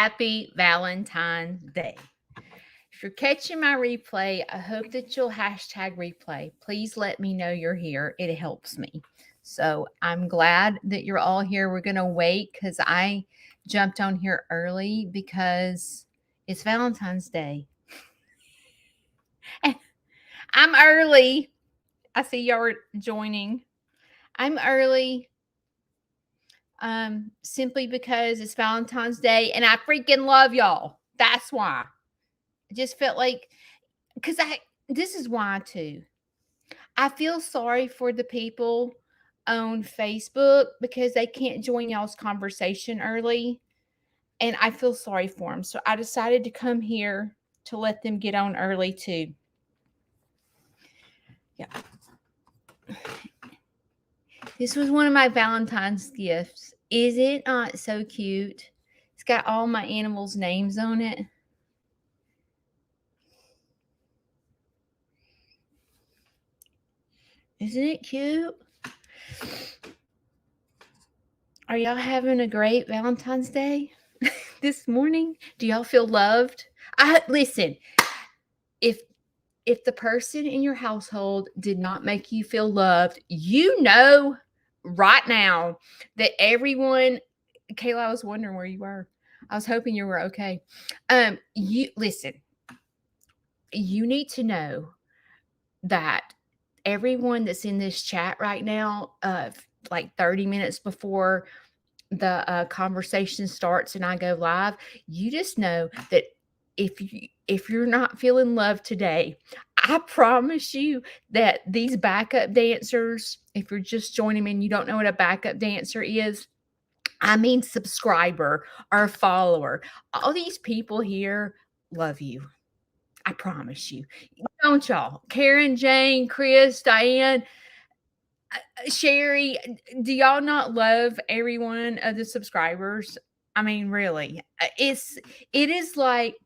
Happy Valentine's Day. If you're catching my replay, I hope that you'll hashtag replay. Please let me know you're here. It helps me. So I'm glad that you're all here. We're going to wait because I jumped on here early because it's Valentine's Day. And I'm early. I see y'all are joining. I'm early simply because it's Valentine's Day and I freaking love y'all. That's why. I just felt like, because this is why too. I feel sorry for the people on Facebook because they can't join y'all's conversation early. And I feel sorry for them. So I decided to come here to let them get on early too. Yeah. This was one of my Valentine's gifts. Is it not so cute? It's got all my animals' names on it. Isn't it cute? Are y'all having a great Valentine's Day this morning? Do y'all feel loved? Listen, if the person in your household did not make you feel loved, you know right now that everyone, Kayla, I was wondering where you were. I was hoping you were okay. You listen, you need to know that everyone that's in this chat right now, like 30 minutes before the conversation starts and I go live, you just know that if you're not feeling loved today, I promise you that these backup dancers, if you're just joining me and you don't know what a backup dancer is, I mean subscriber or follower, all these people here love you. I promise you. Don't y'all? Karen, Jane, Chris, Diane, Sherry, do y'all not love every one of the subscribers? I mean, really, it is like,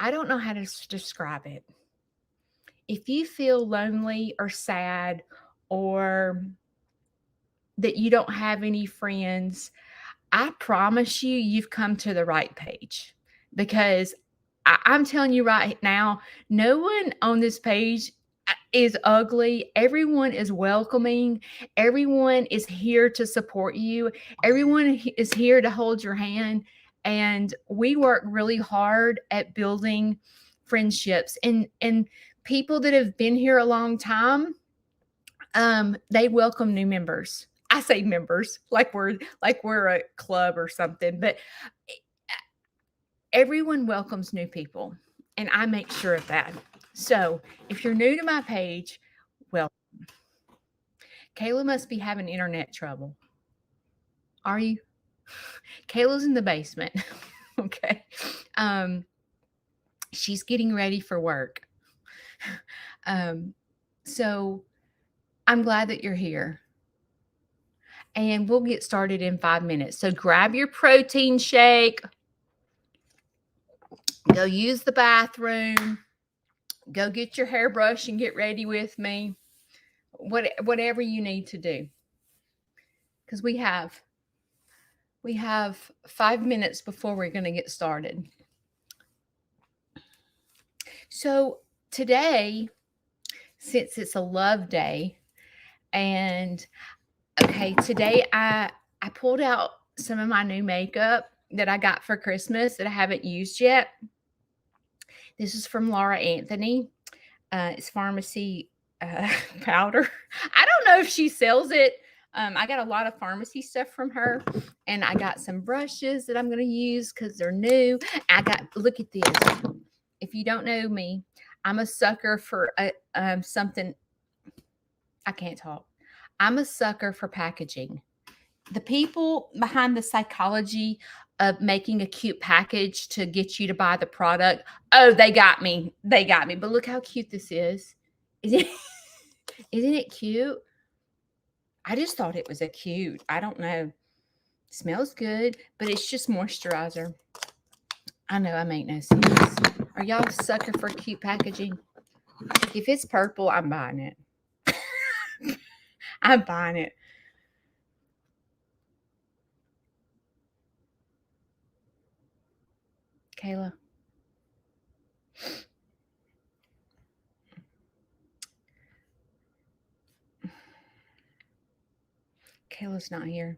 I don't know how to describe it. If you feel lonely or sad or that you don't have any friends, I promise you, you've come to the right page, because I'm telling you right now, no one on this page is ugly. Everyone is welcoming. Everyone is here to support you. Everyone is here to hold your hand. And we work really hard at building friendships, and people that have been here a long time, they welcome new members. I say members like we're a club or something, but everyone welcomes new people, and I make sure of that. So if you're new to my page, welcome. Kayla must be having internet trouble. Are you? Kayla's in the basement. Okay. She's getting ready for work. So I'm glad that you're here. And we'll get started in 5 minutes. So grab your protein shake. Go use the bathroom. Go get your hairbrush and get ready with me. Whatever you need to do. Because we have 5 minutes before we're going to get started. So today, since it's a love day, and okay, today I pulled out some of my new makeup that I got for Christmas that I haven't used yet. This is from Laura Anthony. It's pharmacy powder. I don't know if she sells it. I got a lot of pharmacy stuff from her, and I got some brushes that I'm going to use because they're new. Look at this. If you don't know me, I'm a sucker for something. I can't talk. I'm a sucker for packaging. The people behind the psychology of making a cute package to get you to buy the product, oh, they got me. They got me. But look how cute this is. Isn't it cute? I just thought it was cute. I don't know. It smells good, but it's just moisturizer. I know I make no sense. Are y'all a sucker for cute packaging? If it's purple, I'm buying it. I'm buying it. Kayla? Kayla's not here.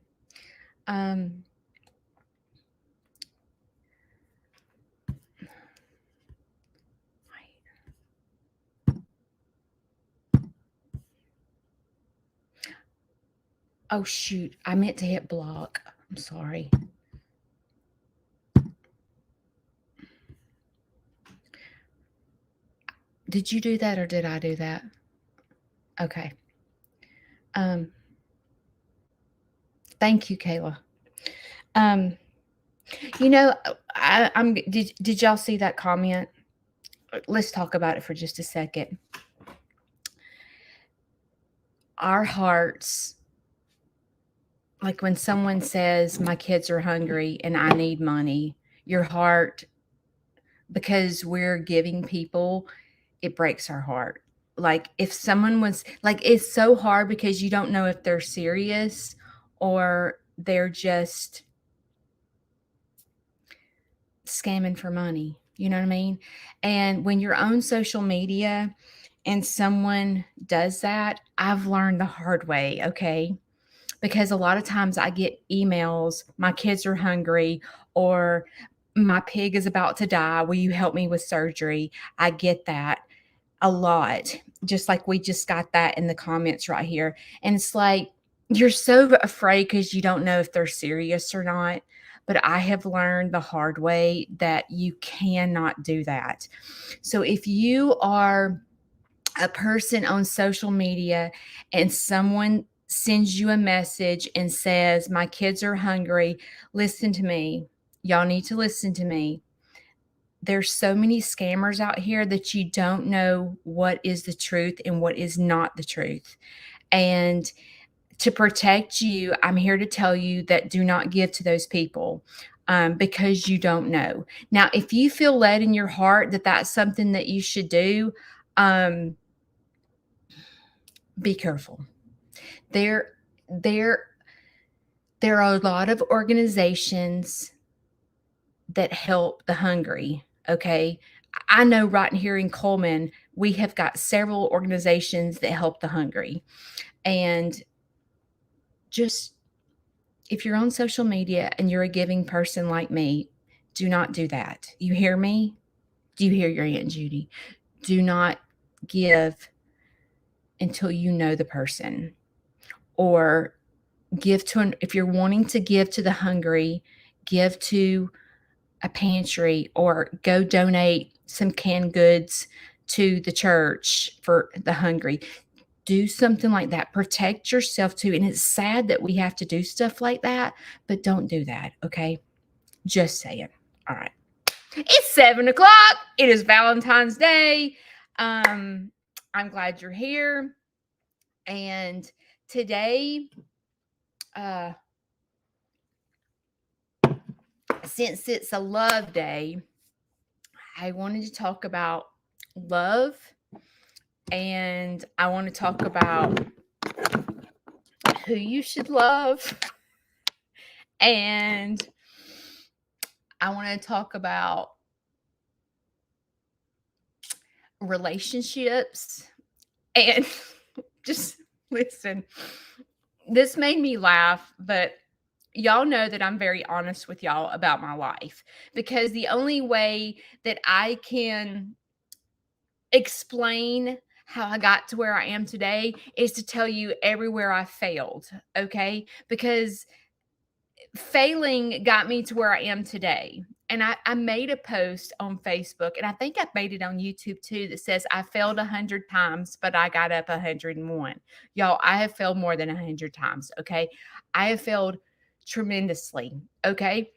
Um, oh shoot, I meant to hit block. I'm sorry. Did you do that or did I do that? Okay. Thank you, Kayla. You know, I'm did y'all see that comment? Let's talk about it for just a second. Our hearts, like when someone says, my kids are hungry and I need money, your heart, because we're giving people, it breaks our heart. Like if someone was like, it's so hard because you don't know if they're serious or they're just scamming for money. You know what I mean? And when you're on social media and someone does that, I've learned the hard way, okay? Because a lot of times I get emails, my kids are hungry, or my pig is about to die. Will you help me with surgery? I get that a lot, just like we just got that in the comments right here. And it's like, you're so afraid because you don't know if they're serious or not. But I have learned the hard way that you cannot do that. So if you are a person on social media and someone sends you a message and says, my kids are hungry, listen to me. Y'all need to listen to me. There's so many scammers out here that you don't know what is the truth and what is not the truth. And to protect you, I'm here to tell you that do not give to those people because you don't know. Now, if you feel led in your heart that that's something that you should do, be careful. There, there, there are a lot of organizations that help the hungry. Okay. I know right here in Coleman, we have got several organizations that help the hungry. And just if you're on social media and you're a giving person like me, do not do that. You hear me? Do you hear your Aunt Judy? Do not give until you know the person, or give to if you're wanting to give to the hungry, give to a pantry or go donate some canned goods to the church for the hungry. Do something like that. Protect yourself too. And it's sad that we have to do stuff like that, but don't do that. Okay. Just saying. All right. It's 7:00. It is Valentine's Day. I'm glad you're here. And today, since it's a love day, I wanted to talk about love, and I want to talk about who you should love, and I want to talk about relationships. And just listen, this made me laugh, but y'all know that I'm very honest with y'all about my life, because the only way that I can explain how I got to where I am today is to tell you everywhere I failed, okay? Because failing got me to where I am today. And I made a post on Facebook, and I think I made it on YouTube too, that says, I failed 100 times, but I got up 101. Y'all, I have failed more than 100 times, okay? I have failed tremendously, okay?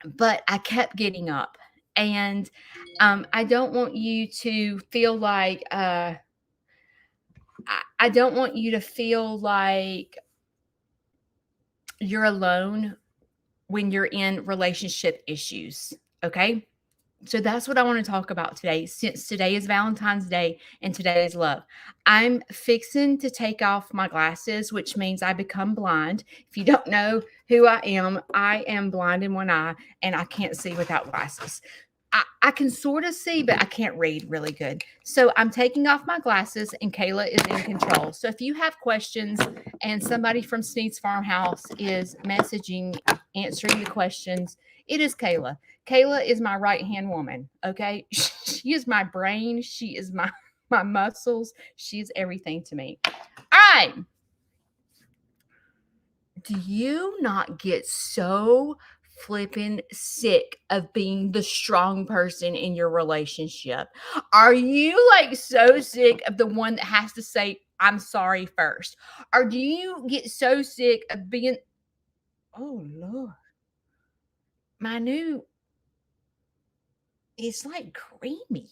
But I kept getting up. And I don't want you to feel like, I don't want you to feel like you're alone when you're in relationship issues, okay? So that's what I want to talk about today. Since today is Valentine's Day and today is love, I'm fixing to take off my glasses, which means I become blind. If you don't know who I am blind in one eye and I can't see without glasses. I can sort of see, but I can't read really good. So I'm taking off my glasses and Kayla is in control. So if you have questions and somebody from Sneed's Farmhouse is messaging, answering the questions, it is Kayla. Kayla is my right hand woman. Okay. She is my brain. She is my muscles. She's everything to me. All right. Do you not get so flipping sick of being the strong person in your relationship? Are you like so sick of the one that has to say, I'm sorry first? Or do you get so sick of being, oh Lord, my new, it's like creamy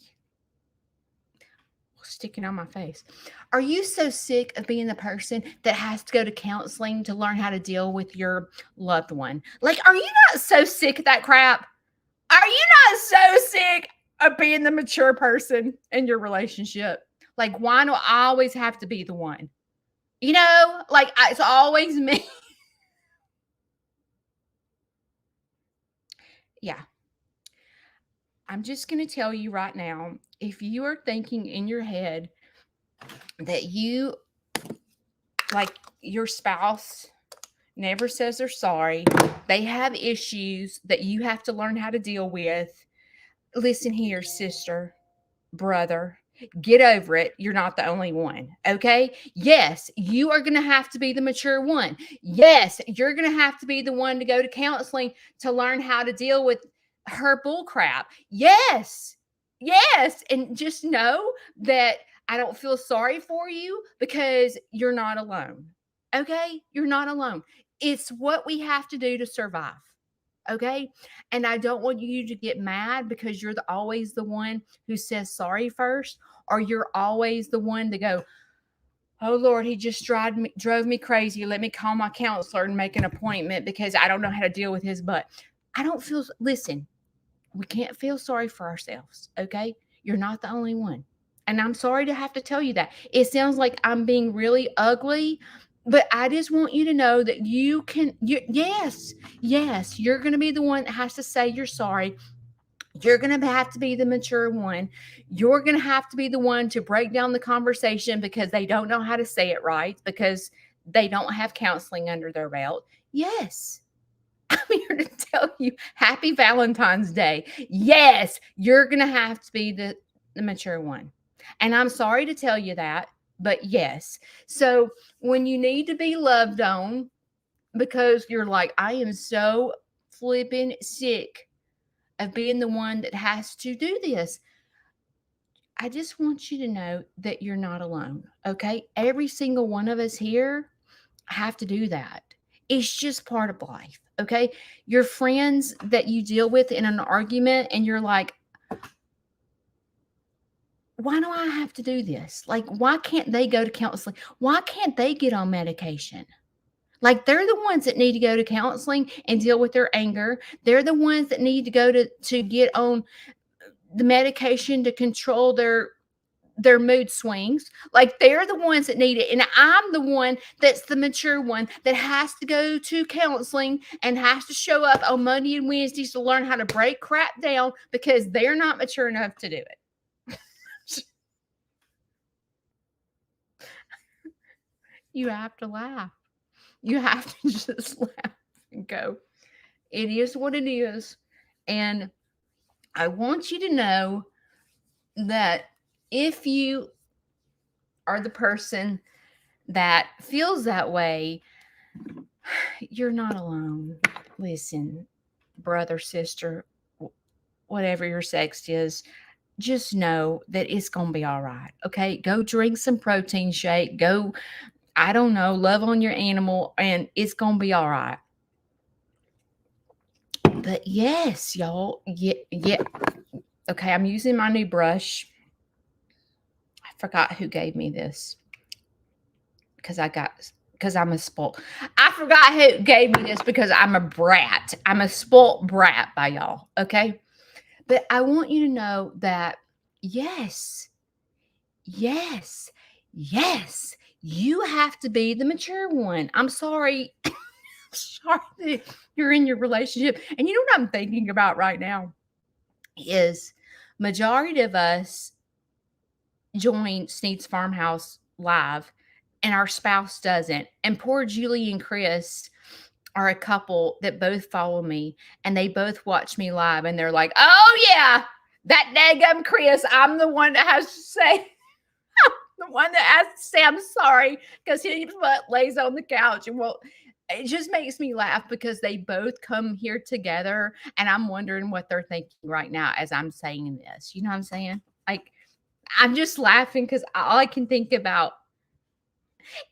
sticking on my face. Are you so sick of being the person that has to go to counseling to learn how to deal with your loved one? Like, are you not so sick of that crap? Are you not so sick of being the mature person in your relationship? Like, why do I always have to be the one? You know, like it's always me. Yeah. I'm just going to tell you right now, if you are thinking in your head that you, like your spouse never says they're sorry, they have issues that you have to learn how to deal with, listen here, sister, brother, get over it. You're not the only one. Okay. Yes, you are going to have to be the mature one. Yes, you're going to have to be the one to go to counseling to learn how to deal with her bull crap. Yes. Yes. And just know that I don't feel sorry for you because you're not alone. Okay. You're not alone. It's what we have to do to survive. Okay. And I don't want you to get mad because you're always the one who says sorry first, or you're always the one to go, oh Lord, he just drove me crazy. Let me call my counselor and make an appointment because I don't know how to deal with his butt. I don't feel, listen, we can't feel sorry for ourselves. Okay. You're not the only one. And I'm sorry to have to tell you that. It sounds like I'm being really ugly, but I just want you to know that yes, you're going to be the one that has to say you're sorry. You're going to have to be the mature one. You're going to have to be the one to break down the conversation because they don't know how to say it right, because they don't have counseling under their belt. Yes. I'm here to tell you happy Valentine's Day. Yes, you're going to have to be the mature one. And I'm sorry to tell you that, but yes. So when you need to be loved on because you're like, I am so flipping sick of being the one that has to do this, I just want you to know that you're not alone. Okay. Every single one of us here have to do that. It's just part of life. Okay. Your friends that you deal with in an argument and you're like, why do I have to do this? Like, why can't they go to counseling? Why can't they get on medication? Like, they're the ones that need to go to counseling and deal with their anger. They're the ones that need to go to get on the medication to control their mood swings. Like, they're the ones that need it. And I'm the one that's the mature one that has to go to counseling and has to show up on Monday and Wednesdays to learn how to break crap down because they're not mature enough to do it. You have to laugh. You have to just laugh and go, it is what it is. And I want you to know that if you are the person that feels that way, you're not alone. Listen, brother, sister, whatever your sex is, just know that it's going to be all right. Okay. Go drink some protein shake. Go, I don't know, love on your animal, and it's going to be all right. But yes, y'all. Yeah. Okay. I'm using my new brush. I forgot who gave me this because I'm a spoiled. I forgot who gave me this because I'm a brat. I'm a spoiled brat by y'all. Okay. But I want you to know that, yes, yes, yes, you have to be the mature one. I'm sorry. Sorry that you're in your relationship. And you know what I'm thinking about right now is majority of us join Sneed's Farmhouse live and our spouse doesn't. And poor Julie and Chris are a couple that both follow me and they both watch me live and they're like, oh yeah, that daggum Chris, I'm the one that has to say, the one that has to say I'm sorry because he lays on the couch and well, it just makes me laugh because they both come here together and I'm wondering what they're thinking right now as I'm saying this. You know what I'm saying? Like, I'm just laughing because all I can think about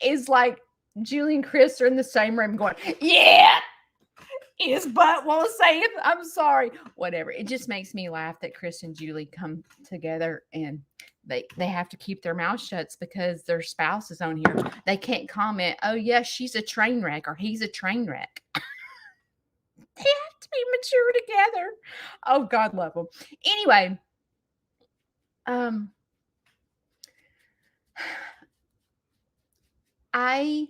is like Julie and Chris are in the same room going, yeah, his butt won't say it. I'm sorry. Whatever. It just makes me laugh that Chris and Julie come together and they have to keep their mouth shut because their spouse is on here. They can't comment, oh, yeah, she's a train wreck or he's a train wreck. They have to be mature together. Oh, God love them. Anyway, I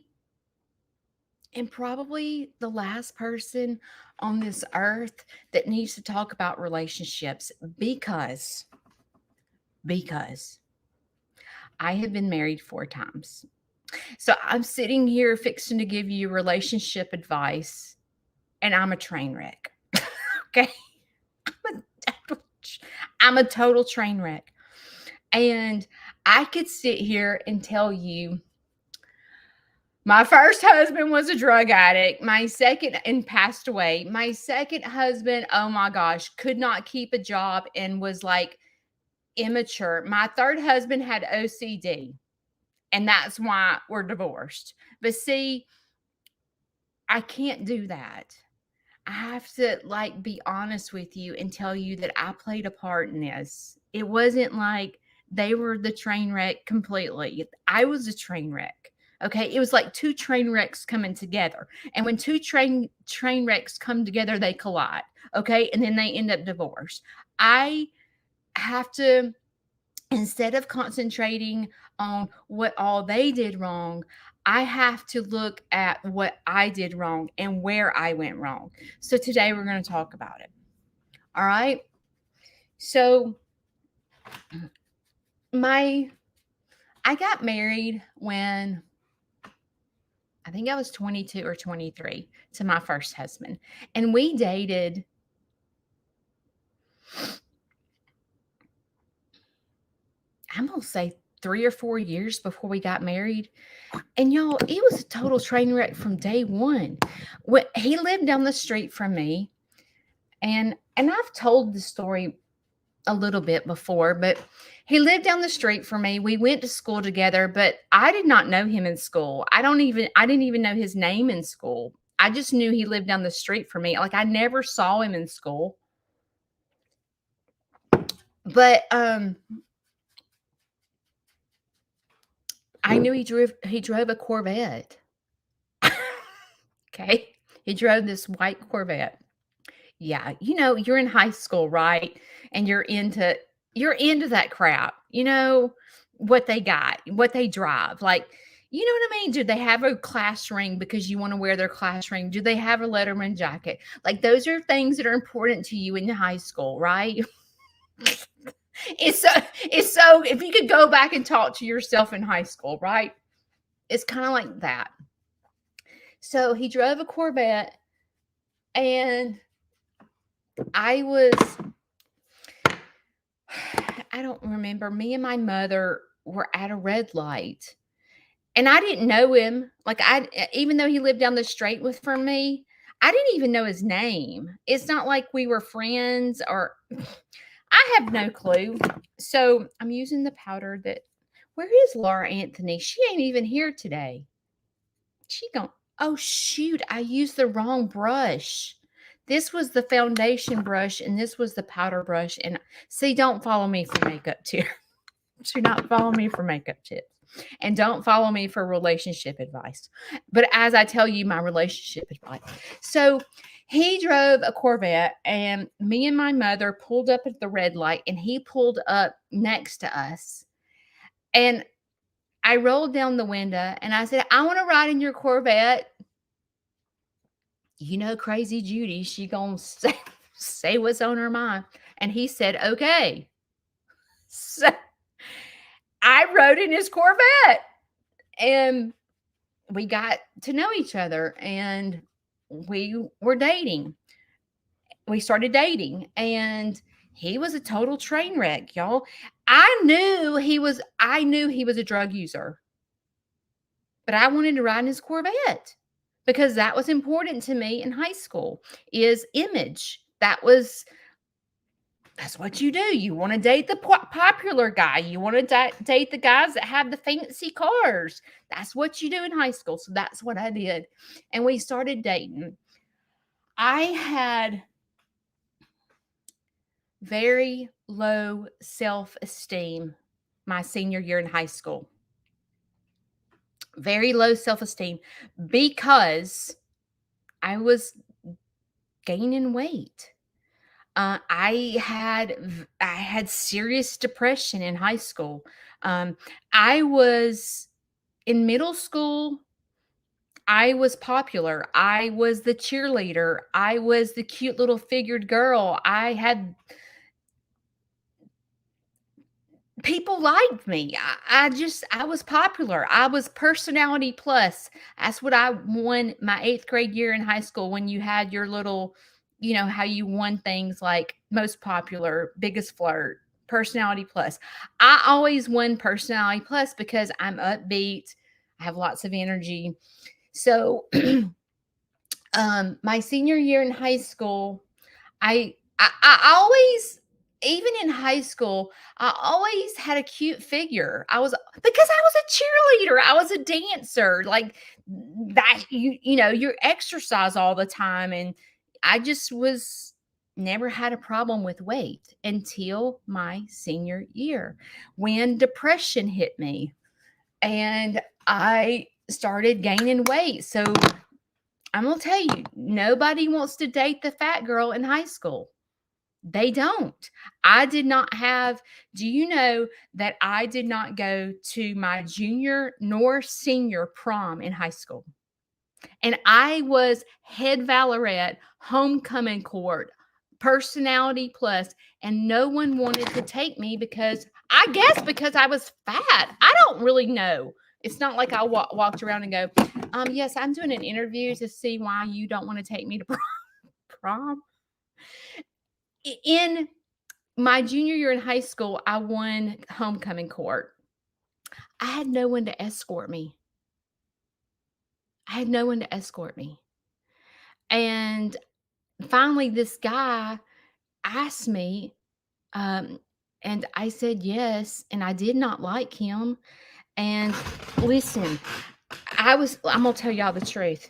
am probably the last person on this earth that needs to talk about relationships because I have been married 4 times. So I'm sitting here fixing to give you relationship advice and I'm a train wreck. Okay. I'm a total train wreck. And I could sit here and tell you my first husband was a drug addict. My second and passed away. My second husband, oh my gosh, could not keep a job and was like immature. My third husband had OCD, and that's why we're divorced. But see, I can't do that. I have to like be honest with you and tell you that I played a part in this. It wasn't like they were the train wreck completely. I was a train wreck. Okay. It was like 2 train wrecks coming together. And when 2 train wrecks come together, they collide. Okay. And then they end up divorced. I have to, instead of concentrating on what all they did wrong, I have to look at what I did wrong and where I went wrong. So today we're going to talk about it. All right. So I got married when I think I was 22 or 23 to my first husband. And we dated I'm going to say 3 or 4 years before we got married. And y'all, it was a total train wreck from day one. When he lived down the street from me, and I've told the story a little bit before, but he lived down the street from me. We went to school together, but I did not know him in school. I didn't even know his name in school. I just knew he lived down the street from me. Like I never saw him in school. But I knew he drove a Corvette. Okay. He drove this white Corvette. Yeah. You know, you're in high school, right? And you're into that crap. You know what they got, what they drive. Like, you know what I mean? Do they have a class ring because you want to wear their class ring? Do they have a Letterman jacket? Like those are things that are important to you in high school, right? It's so if you could go back and talk to yourself in high school, right? It's kind of like that. So he drove a Corvette and I don't remember. Me and my mother were at a red light and I didn't know him. Like even though he lived down the street from me, I didn't even know his name. It's not like we were friends or I have no clue. So I'm using the powder where is Laura Anthony? She ain't even here today. She gone. Oh, shoot. I used the wrong brush. This was the foundation brush and this was the powder brush. And see, don't follow me for makeup tips. Do not follow me for makeup tips. And don't follow me for relationship advice. But as I tell you, my relationship advice. So He drove a Corvette, and me and my mother pulled up at the red light, and he pulled up next to us. And I rolled down the window and I said, "I want to ride in your Corvette." You know, crazy Judy, she gonna say what's on her mind. And he said, "Okay." So I rode in his Corvette, and we got to know each other, and we were dating. We started dating, and he was a total train wreck, y'all. I knew he was a drug user, but I wanted to ride in his Corvette because that was important to me in high school, is image. That's what you do. You want to date the popular guy. You want to date the guys that have the fancy cars. That's what you do in high school. So that's what I did. And we started dating. I had very low self-esteem my senior year in high school. Very low self-esteem because I was gaining weight. I had serious depression in high school. I was in middle school. I was popular. I was the cheerleader. I was the cute little figured girl. People liked me. I was popular. I was personality plus. That's what I won my 8th grade year in high school, when you had your little, how you won things like most popular, biggest flirt, personality plus. I always won personality plus because I'm upbeat. I have lots of energy. So, my senior year in high school, I always, even in high school, I always had a cute figure. Because I was a cheerleader, I was a dancer, like that. You exercise all the time, and I just was never had a problem with weight until my senior year, when depression hit me and I started gaining weight. So I'm gonna tell you, nobody wants to date the fat girl in high school. They don't. I did not have, do you know that I did not go to my junior nor senior prom in high school? And I was head valorette, homecoming court, personality plus, and no one wanted to take me because I was fat. I don't really know. It's not like I walked around and go, yes, I'm doing an interview to see why you don't want to take me to prom. In my junior year in high school, I won homecoming court. I had no one to escort me. And finally, this guy asked me, um, and I said yes, and I did not like him. And listen, I'm gonna tell y'all the truth.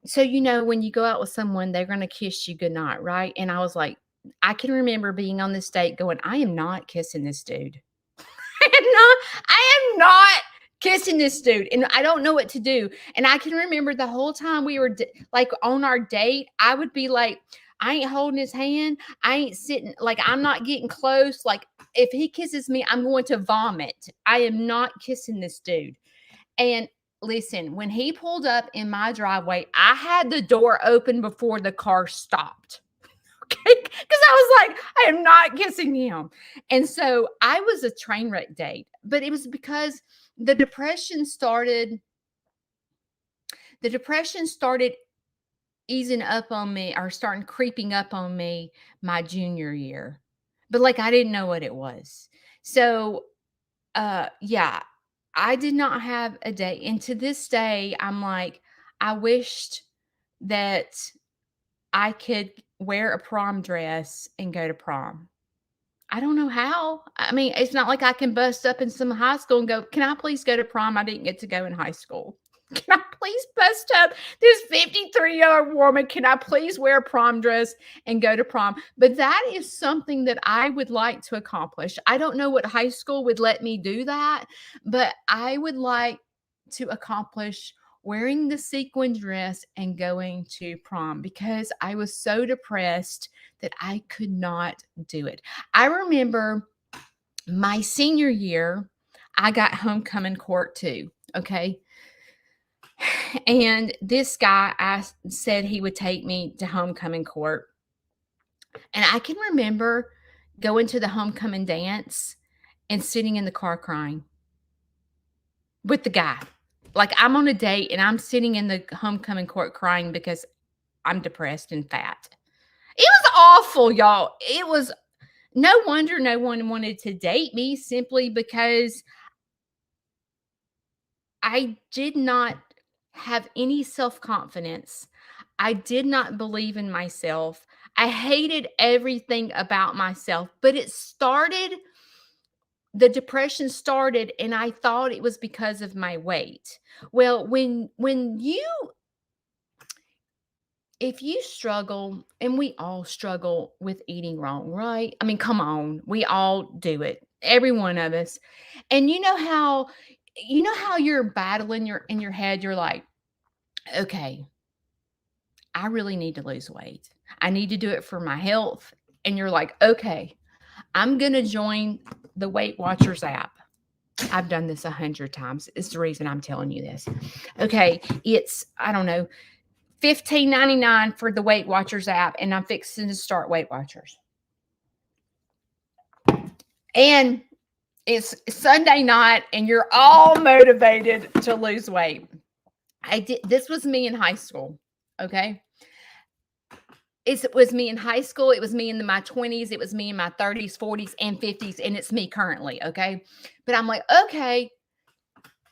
So, when you go out with someone, they're gonna kiss you goodnight, right? And I was like, I can remember being on this date going, I am not kissing this dude. I am not kissing this dude, and I don't know what to do. And I can remember the whole time we were like on our date, I would be like, I ain't holding his hand. I ain't sitting, like, I'm not getting close. Like, if he kisses me, I'm going to vomit. I am not kissing this dude. And listen, when he pulled up in my driveway, I had the door open before the car stopped. Okay. Because I was like, I am not kissing him. And so I was a train wreck date, but it was because the depression started easing up on me, or starting creeping up on me, my junior year. But like, I didn't know what it was. So yeah, I did not have a date. And to this day, I'm like, I wished that I could wear a prom dress and go to prom. I don't know how. I mean, it's not like I can bust up in some high school and go, "Can I please go to prom? I didn't get to go in high school." Can I please bust up this 53-year-old woman? Can I please wear a prom dress and go to prom? But that is something that I would like to accomplish. I don't know what high school would let me do that, but I would like to accomplish wearing the sequin dress and going to prom because I was so depressed that I could not do it. I remember my senior year, I got homecoming court too. Okay. And this guy, I said he would take me to homecoming court. And I can remember going to the homecoming dance and sitting in the car crying with the guy. Like I'm on a date and I'm sitting in the homecoming court crying because I'm depressed and fat. It was awful, y'all. It was no wonder no one wanted to date me simply because I did not have any self-confidence. I did not believe in myself. I hated everything about myself, but the depression started and I thought it was because of my weight. Well, if you struggle, and we all struggle with eating wrong, right? I mean, come on, we all do it. Every one of us. And you know how you're battling in your head, you're like, okay, I really need to lose weight. I need to do it for my health. And you're like, okay, I'm going to join the Weight Watchers app. I've done this 100 times. It's the reason I'm telling you this. Okay, it's, I don't know, $15.99 for the Weight Watchers app, and I'm fixing to start Weight Watchers. And it's Sunday night, and you're all motivated to lose weight. This was me in high school, okay? It was me in high school. It was me in my 20s. It was me in my 30s, 40s, and 50s, and it's me currently, okay? But I'm like, okay,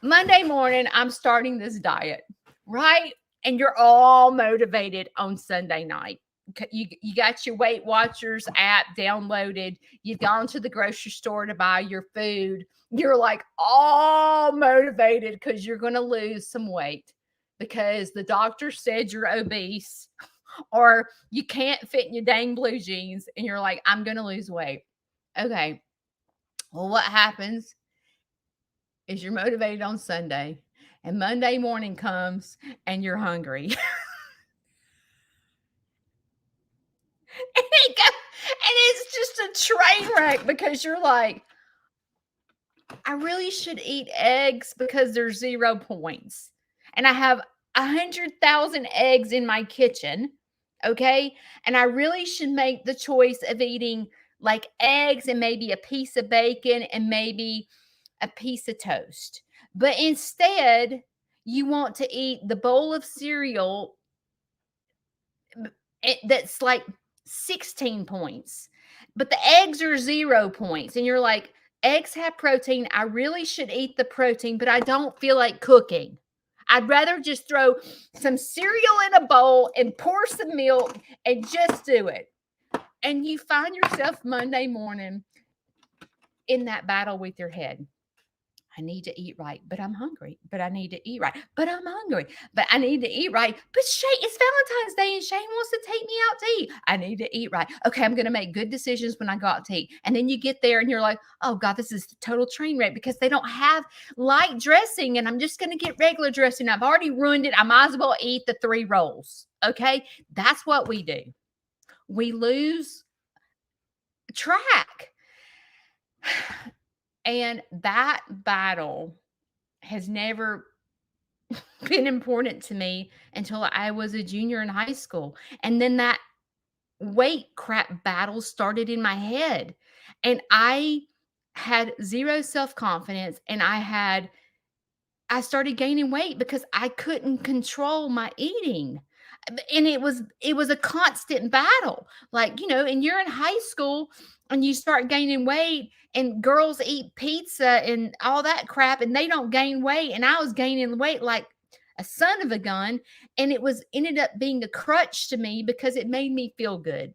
Monday morning, I'm starting this diet, right? And you're all motivated on Sunday night. You got your Weight Watchers app downloaded. You've gone to the grocery store to buy your food. You're like all motivated because you're going to lose some weight because the doctor said you're obese or you can't fit in your dang blue jeans. And you're like, I'm going to lose weight. Okay. Well, what happens is you're motivated on Sunday and Monday morning comes and you're hungry. And it's just a train wreck because you're like, I really should eat eggs because there's 0 points. And I have 100,000 eggs in my kitchen. Okay. And I really should make the choice of eating like eggs and maybe a piece of bacon and maybe a piece of toast. But instead, you want to eat the bowl of cereal that's like 16 points, but the eggs are 0 points. And you're like, eggs have protein. I really should eat the protein, but I don't feel like cooking. I'd rather just throw some cereal in a bowl and pour some milk and just do it. And you find yourself Monday morning in that battle with your head. I need to eat right, but I'm hungry. But I need to eat right, but I'm hungry. But I need to eat right. But it's Valentine's Day and Shane wants to take me out to eat. I need to eat right. Okay, I'm going to make good decisions when I go out to eat. And then you get there and you're like, oh God, this is a total train wreck because they don't have light dressing and I'm just going to get regular dressing. I've already ruined it. I might as well eat the 3 rolls. Okay, that's what we do. We lose track. And that battle has never been important to me until I was a junior in high school. And then that weight crap battle started in my head. And I had 0 self-confidence and I started gaining weight because I couldn't control my eating. And it was a constant battle. Like, and you're in high school and you start gaining weight and girls eat pizza and all that crap and they don't gain weight. And I was gaining weight like a son of a gun. And ended up being a crutch to me because it made me feel good.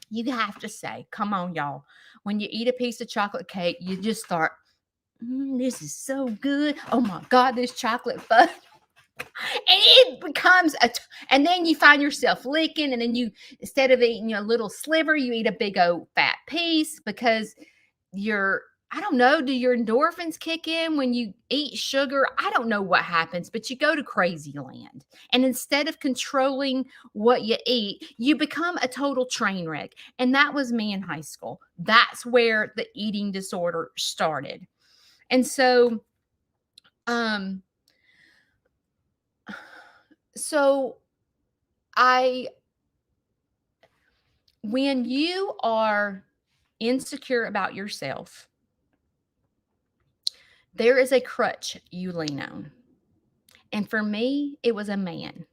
You have to say, come on, y'all. When you eat a piece of chocolate cake, you just start, this is so good. Oh my God, this chocolate fudge. And it becomes and then you find yourself licking, and then you, instead of eating a little sliver, you eat a big old fat piece because you're I don't know, do your endorphins kick in when you eat sugar? I don't know what happens, but you go to crazy land. And instead of controlling what you eat, you become a total train wreck. And that was me in high school. That's where the eating disorder started. And so, um, so I, when you are insecure about yourself, there is a crutch you lean on. And for me, it was a man.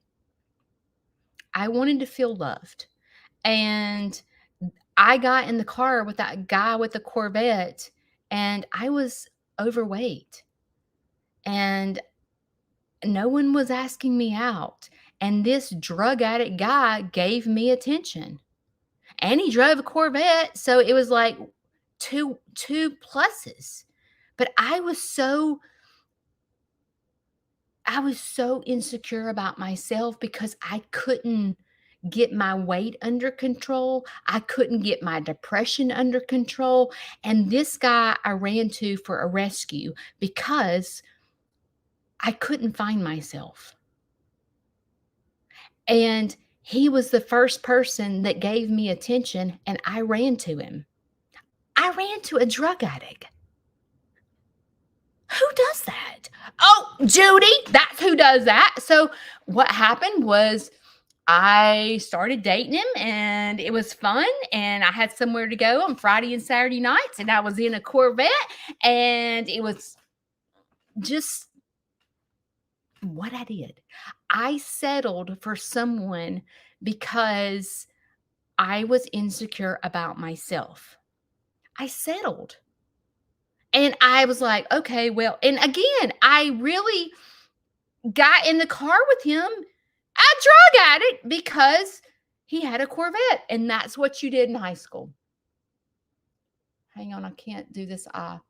I wanted to feel loved. And I got in the car with that guy with the Corvette, and I was overweight. And no one was asking me out. And this drug addict guy gave me attention. And he drove a Corvette, so it was like two pluses. But I was so insecure about myself because I couldn't get my weight under control. I couldn't get my depression under control. And this guy I ran to for a rescue because I couldn't find myself. And he was the first person that gave me attention, and I ran to him. I ran to a drug addict. Who does that? Oh, Judy, that's who does that. So what happened was I started dating him and it was fun and I had somewhere to go on Friday and Saturday nights and I was in a Corvette and it was just what I did. I settled for someone because I was insecure about myself. I settled. And I was like, okay, well, and again, I really got in the car with him, a drug addict, because he had a Corvette. And that's what you did in high school. Hang on, I can't do this eye.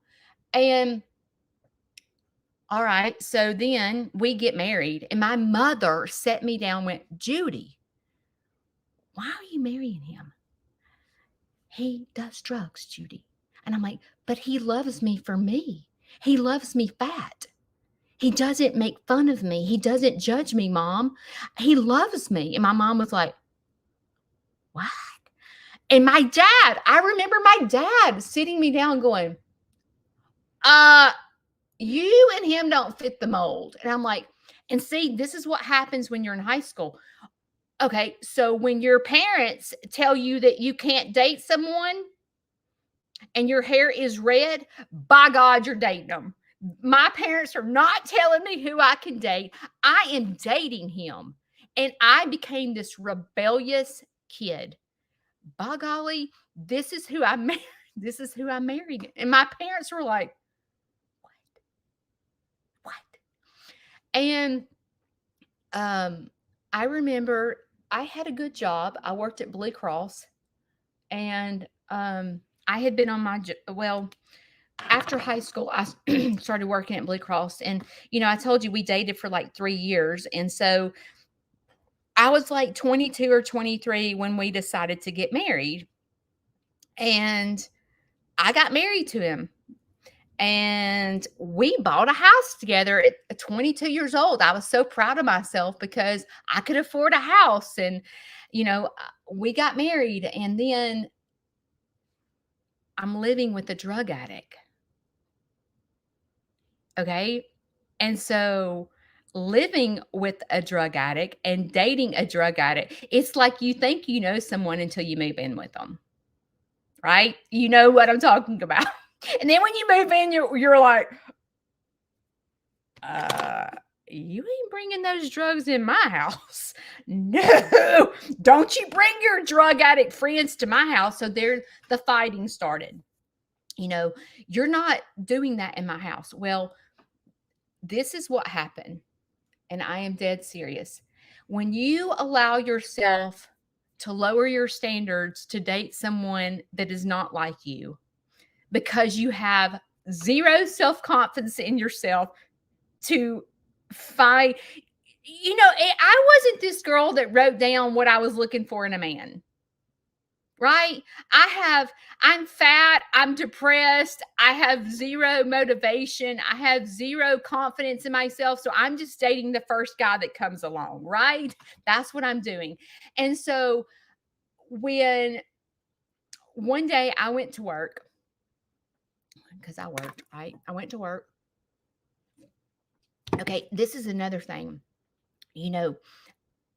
And all right, so then we get married, and my mother set me down, went, Judy, why are you marrying him? He does drugs, Judy. And I'm like, but he loves me for me. He loves me fat. He doesn't make fun of me. He doesn't judge me, Mom. He loves me. And my mom was like, what? And my dad, I remember my dad sitting me down going, you and him don't fit the mold. And I'm like, and see, this is what happens when you're in high school. Okay, so when your parents tell you that you can't date someone and your hair is red, by God, you're dating them. My parents are not telling me who I can date. I am dating him. And I became this rebellious kid. By golly, this is who I married. This is who I married. And my parents were like, what? And I remember I had a good job. I worked at Blue Cross. And I had been on my, after high school, I started working at Blue Cross. And, I told you we dated for like 3 years. And so I was like 22 or 23 when we decided to get married. And I got married to him. And we bought a house together at 22 years old. I was so proud of myself because I could afford a house. And, we got married. And then I'm living with a drug addict. Okay. And so living with a drug addict and dating a drug addict, it's like you think you know someone until you move in with them. Right? You know what I'm talking about. And then when you move in, you're like, you ain't bringing those drugs in my house. No, don't you bring your drug addict friends to my house. So there, the fighting started. You're not doing that in my house. Well, this is what happened. And I am dead serious. When you allow yourself to lower your standards to date someone that is not like you because you have zero self-confidence in yourself to find, I wasn't this girl that wrote down what I was looking for in a man. right? I'm fat, I'm depressed, I have zero motivation, I have zero confidence in myself. So I'm just dating the first guy that comes along, right? That's what I'm doing. And so when one day I went to work, because I worked, right? I went to work. Okay, this is another thing. You know,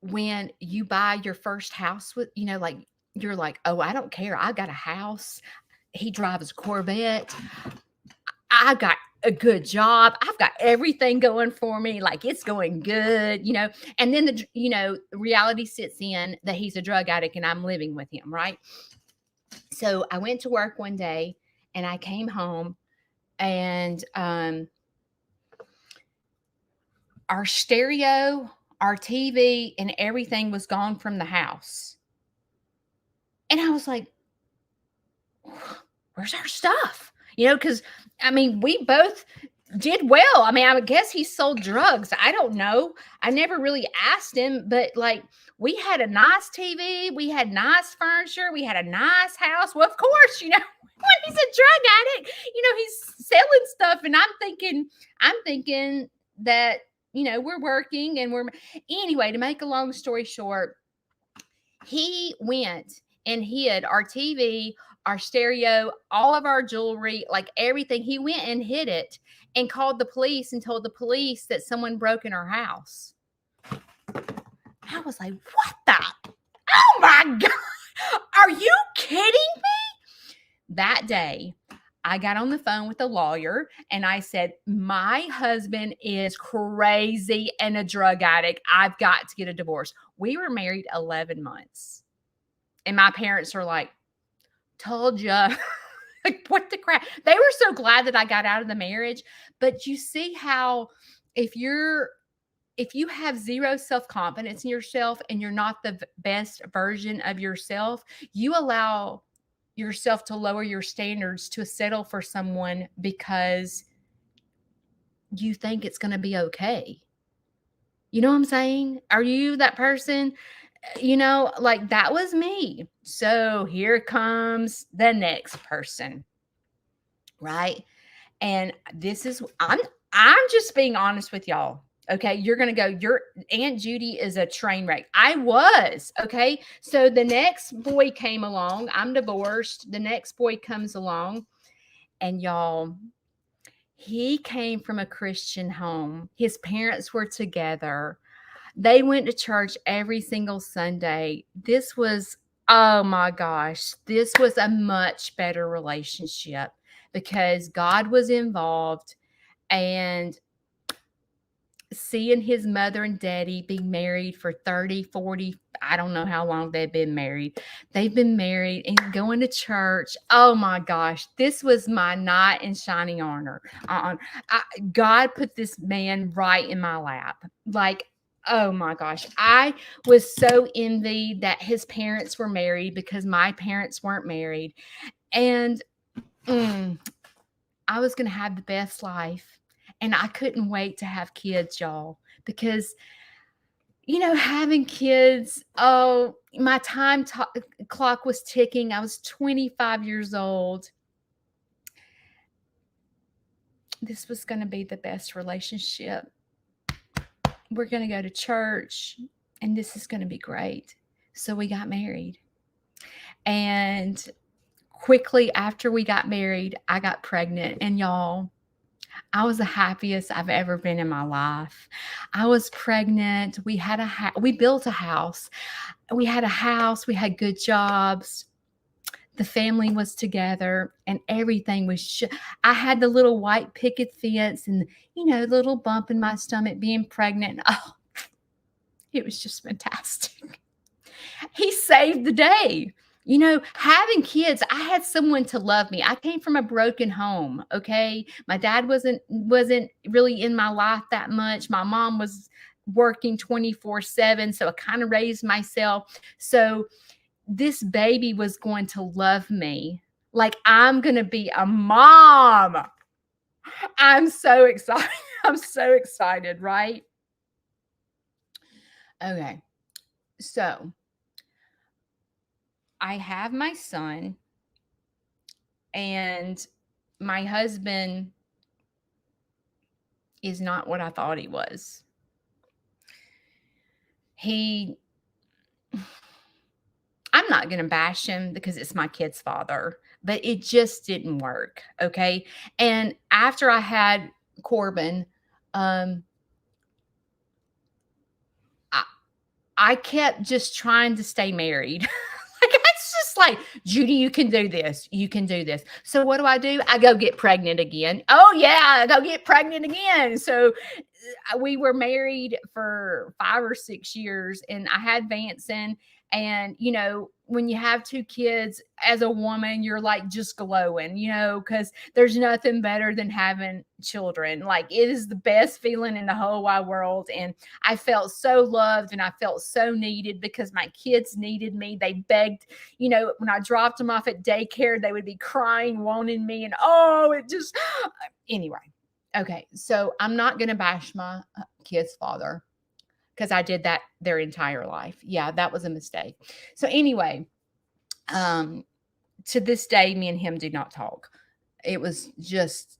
when you buy your first house with, like you're like, oh, I don't care. I got a house. He drives a Corvette. I got a good job. I've got everything going for me. Like it's going good. And then reality sits in that he's a drug addict and I'm living with him, right? So I went to work one day and I came home and our stereo, our TV, and everything was gone from the house. And I was like, where's our stuff? Because I mean, we both did well. I mean, I would guess he sold drugs. I don't know. I never really asked him, but like we had a nice TV, we had nice furniture, we had a nice house. Well, of course, when he's a drug addict, he's selling stuff. And I'm thinking that, we're working and anyway, to make a long story short, he went and hid our TV, our stereo, all of our jewelry, like everything. He went and hid it and called the police and told the police that someone broke in our house. I was like, what the? Oh my God. Are you kidding me? That day, I got on the phone with a lawyer and I said, my husband is crazy and a drug addict. I've got to get a divorce. We were married 11 months. And my parents are like, told ya. Like, what the crap? They were so glad that I got out of the marriage. But you see how if you have zero self-confidence in yourself and you're not the best version of yourself, you allow yourself to lower your standards to settle for someone because you think it's going to be okay. You know what I'm saying? Are you that person? Like that was me. So here comes the next person, right? And I'm just being honest with y'all. Okay, you're gonna go, your Aunt Judy is a train wreck. I was, okay. So the next boy came along. I'm divorced. The next boy comes along, and y'all, he came from a Christian home. His parents were together. They went to church every single Sunday. Oh my gosh, this was a much better relationship because God was involved, and seeing his mother and daddy be married for 30, 40, I don't know how long they've been married. They've been married and going to church. Oh my gosh, this was my knight in shining armor. God put this man right in my lap. Like, oh my gosh, I was so envied that his parents were married because my parents weren't married. And I was going to have the best life. And I couldn't wait to have kids, y'all, because, having kids, oh, my clock was ticking. I was 25 years old. This was going to be the best relationship. We're going to go to church, and this is going to be great. So we got married. And quickly after we got married, I got pregnant. And y'all, I was the happiest I've ever been in my life. I was pregnant. We built a house. We had a house. We had good jobs. The family was together, and everything was. I had the little white picket fence, and little bump in my stomach being pregnant. Oh, it was just fantastic. He saved the day. Having kids, I had someone to love me. I came from a broken home, okay? My dad wasn't really in my life that much. My mom was working 24/7, so I kind of raised myself. So this baby was going to love me like I'm going to be a mom. I'm so excited. I'm so excited, right? Okay. So I have my son, and my husband is not what I thought he was. He I'm not going to bash him because it's my kid's father, but it just didn't work. Okay. And after I had Corbin, um, I, I kept just trying to stay married. Like, it's just like, Judy, you can do this. You can do this. So what do? I go get pregnant again. Oh yeah, I go get pregnant again. So we were married for 5 or 6 years, and I had Vanson. And when you have two kids, as a woman, you're like just glowing, because there's nothing better than having children. Like, it is the best feeling in the whole wide world. And I felt so loved, and I felt so needed because my kids needed me. They begged, when I dropped them off at daycare, they would be crying, wanting me. And it just, anyway. Okay, so I'm not going to bash my kid's father because I did that their entire life. Yeah, that was a mistake. So anyway, to this day, me and him do not talk. It was just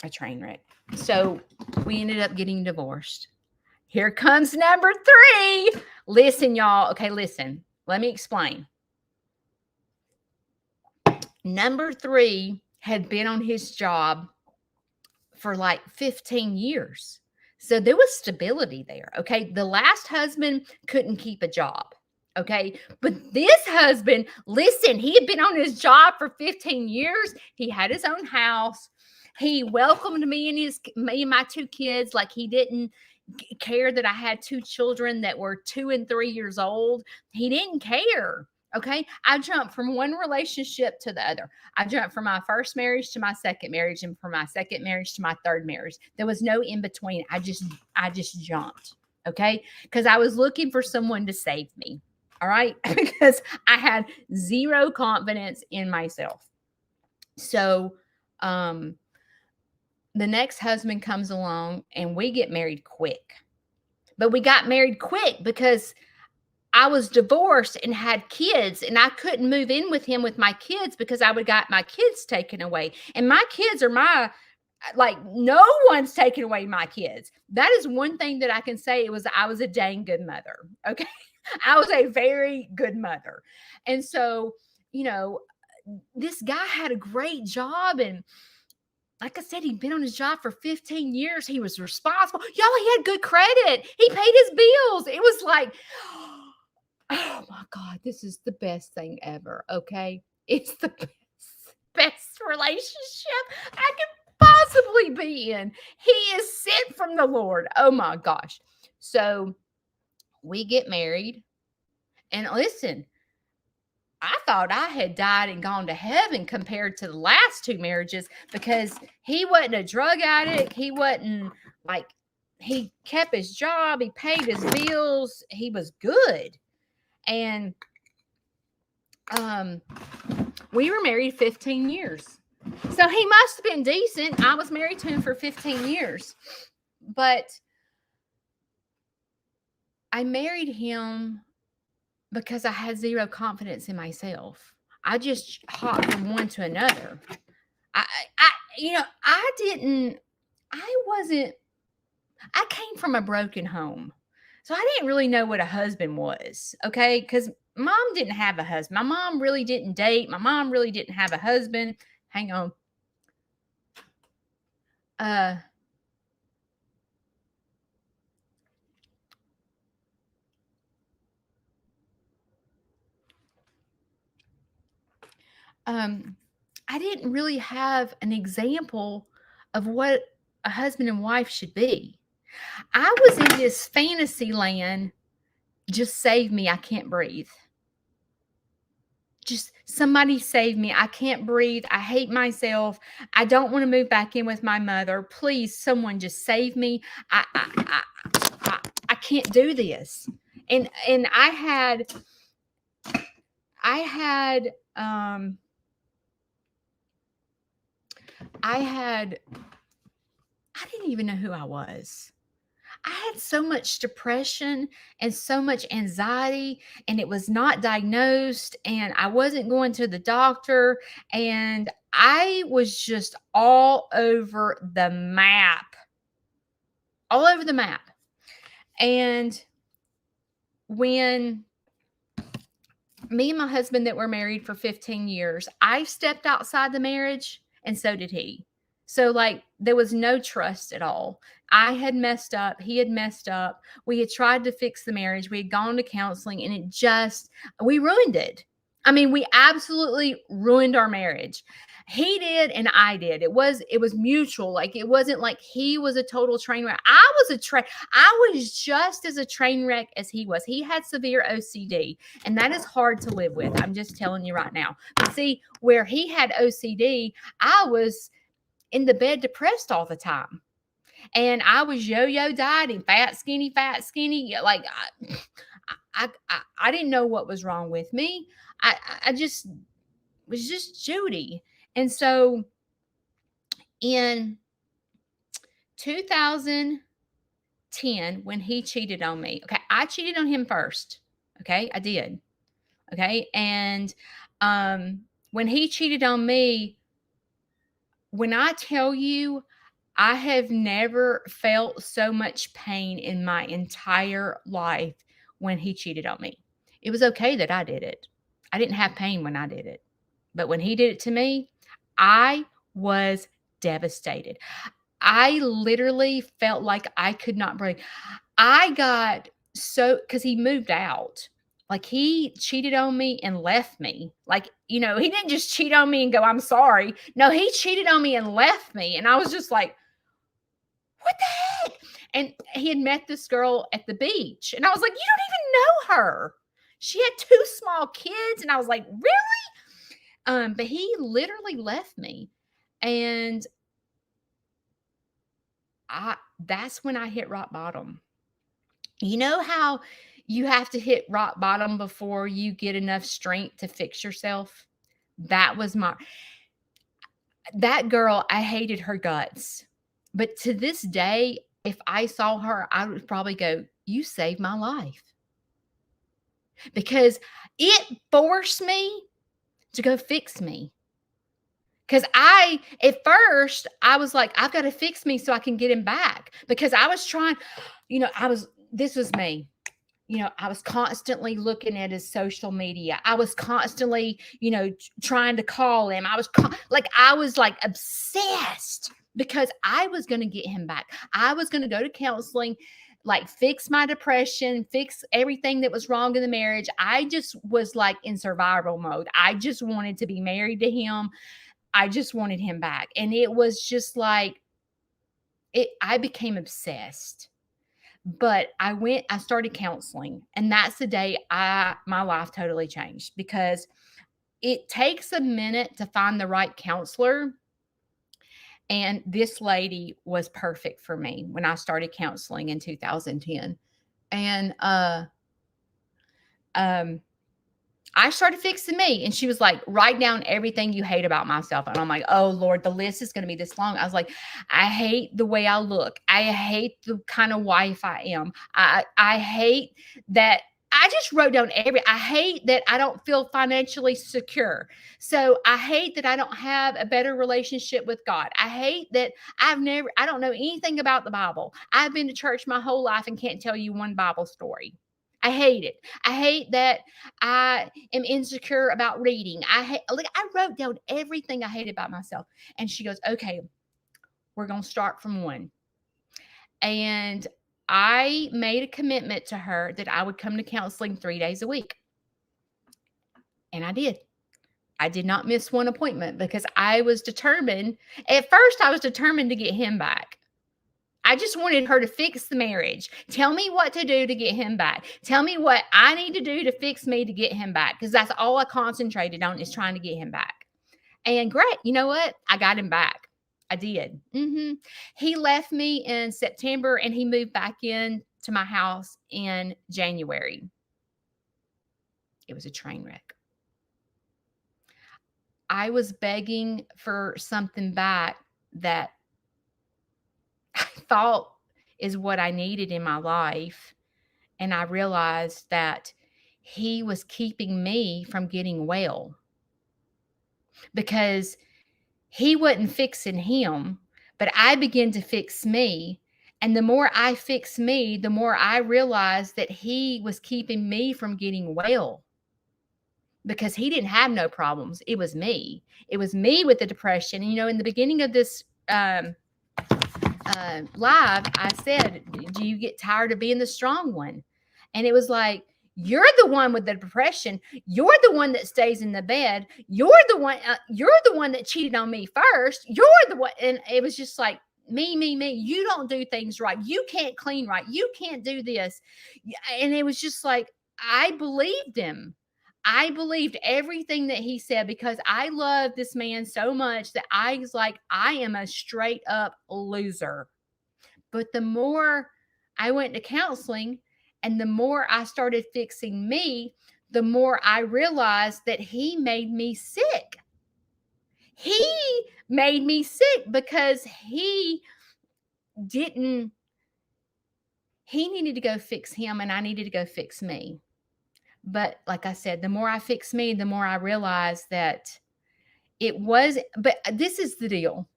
a train wreck. So we ended up getting divorced. Here comes number 3. Listen, y'all. Okay, listen. Let me explain. Number 3 had been on his job for like 15 years. So there was stability there. Okay. The last husband couldn't keep a job. Okay. But this husband, listen, he had been on his job for 15 years. He had his own house. He welcomed me and my 2 kids. Like, he didn't care that I had 2 children that were 2 and 3 years old. He didn't care. Okay. I jumped from one relationship to the other. I jumped from my first marriage to my second marriage, and from my second marriage to my third marriage. There was no in between. I just jumped. Okay. Because I was looking for someone to save me. All right. Because I had zero confidence in myself. So, the next husband comes along, and we get married quick. But we got married quick because I was divorced and had kids, and I couldn't move in with him with my kids because I would got my kids taken away. And my kids are no one's taking away my kids. That is one thing that I can say. I was a dang good mother. Okay. I was a very good mother. And so, this guy had a great job, and like I said, he'd been on his job for 15 years. He was responsible. Y'all, he had good credit. He paid his bills. It was like, oh my God, this is the best thing ever. Okay. It's the best relationship I could possibly be in. He is sent from the Lord. Oh my gosh. So we get married. And listen, I thought I had died and gone to heaven compared to the last 2 marriages, because he wasn't a drug addict. He wasn't he kept his job. He paid his bills. He was good. And we were married 15 years. So he must have been decent. I was married to him for 15 years. But I married him because I had zero confidence in myself. I just hopped from one to another. I came from a broken home. So I didn't really know what a husband was. Okay. Because mom didn't have a husband. My mom really didn't date. My mom really didn't have a husband. Hang on. I didn't really have an example of what a husband and wife should be. I was in this fantasy land. Just save me. I can't breathe. Just somebody save me. I can't breathe. I hate myself. I don't want to move back in with my mother. Please, someone just save me. I can't do this. And I didn't even know who I was. I had so much depression and so much anxiety, and it was not diagnosed, and I wasn't going to the doctor, and I was just all over the map, all over the map. And when me and my husband that were married for 15 years, I stepped outside the marriage and so did he. So like there was no trust at all. I had messed up, he had messed up. We had tried to fix the marriage. We had gone to counseling and it just we ruined it. I mean, we absolutely ruined our marriage. He did and I did. It was mutual. Like it wasn't like he was a total train wreck. I was just as a train wreck as he was. He had severe OCD. And that is hard to live with. I'm just telling you right now. But see, where he had OCD, I was in the bed depressed all the time. And I was yo-yo dieting, fat, skinny, fat, skinny. Like I didn't know what was wrong with me. I just was just Judy. And so in 2010, when he cheated on me, okay, I cheated on him first. Okay, I did. Okay. And when he cheated on me, when I tell you, I have never felt so much pain in my entire life when he cheated on me. It was okay that I did it. I didn't have pain when I did it. But when he did it to me, I was devastated. I literally felt like I could not breathe. I got so because he moved out. Like he cheated on me and left me. Like, he didn't just cheat on me and go, I'm sorry. No, he cheated on me and left me. And I was just like, what the heck? And he had met this girl at the beach. And I was like, you don't even know her. She had two small kids. And I was like, really? But he literally left me. And that's when I hit rock bottom. You know how you have to hit rock bottom before you get enough strength to fix yourself? That was that girl, I hated her guts. But to this day, if I saw her, I would probably go, you saved my life. Because it forced me to go fix me. Because at first, I was like, I've got to fix me so I can get him back. Because I was trying, this was me. I was constantly looking at his social media. I was constantly, trying to call him. I was like obsessed because I was going to get him back. I was going to go to counseling, like fix my depression, fix everything that was wrong in the marriage. I just was like in survival mode. I just wanted to be married to him. I just wanted him back. And it was just like, I became obsessed. But I started counseling, and that's the day my life totally changed because it takes a minute to find the right counselor. And this lady was perfect for me when I started counseling in 2010. And I started fixing me. And she was like, write down everything you hate about myself. And I'm like, oh Lord, the list is going to be this long. I was like, I hate the way I look. I hate the kind of wife I am. I hate that. I just wrote down I hate that I don't feel financially secure. So I hate that I don't have a better relationship with God. I hate that I don't know anything about the Bible. I've been to church my whole life and can't tell you one Bible story. I hate it. I hate that I am insecure about reading. I wrote down everything I hate about myself. And she goes, okay, we're going to start from one. And I made a commitment to her that I would come to counseling 3 days a week. And I did. I did not miss one appointment because I was determined. At first, I was determined to get him back. I just wanted her to fix the marriage. Tell me what to do to get him back. Tell me what I need to do to fix me to get him back. Because that's all I concentrated on is trying to get him back. And great. You know what? I got him back. I did. He left me in September and he moved back in to my house in January. It was a train wreck. I was begging for something back that I thought is what I needed in my life. And I realized that he was keeping me from getting well because he wasn't fixing him, but I began to fix me. And the more I fixed me, the more I realized that he was keeping me from getting well because he didn't have no problems. It was me. It was me with the depression. And, in the beginning of this live, I said, do you get tired of being the strong one? And it was like, you're the one with the depression. You're the one that stays in the bed. You're the one that cheated on me first. You're the one. And it was just like, me. You don't do things right. You can't clean right. You can't do this. And it was just like, I believed him. I believed everything that he said because I love this man so much that I was like, I am a straight up loser. But the more I went to counseling and the more I started fixing me, the more I realized that he made me sick. He made me sick because he needed to go fix him and I needed to go fix me. But like I said, the more I fixed me, the more I realized that but this is the deal.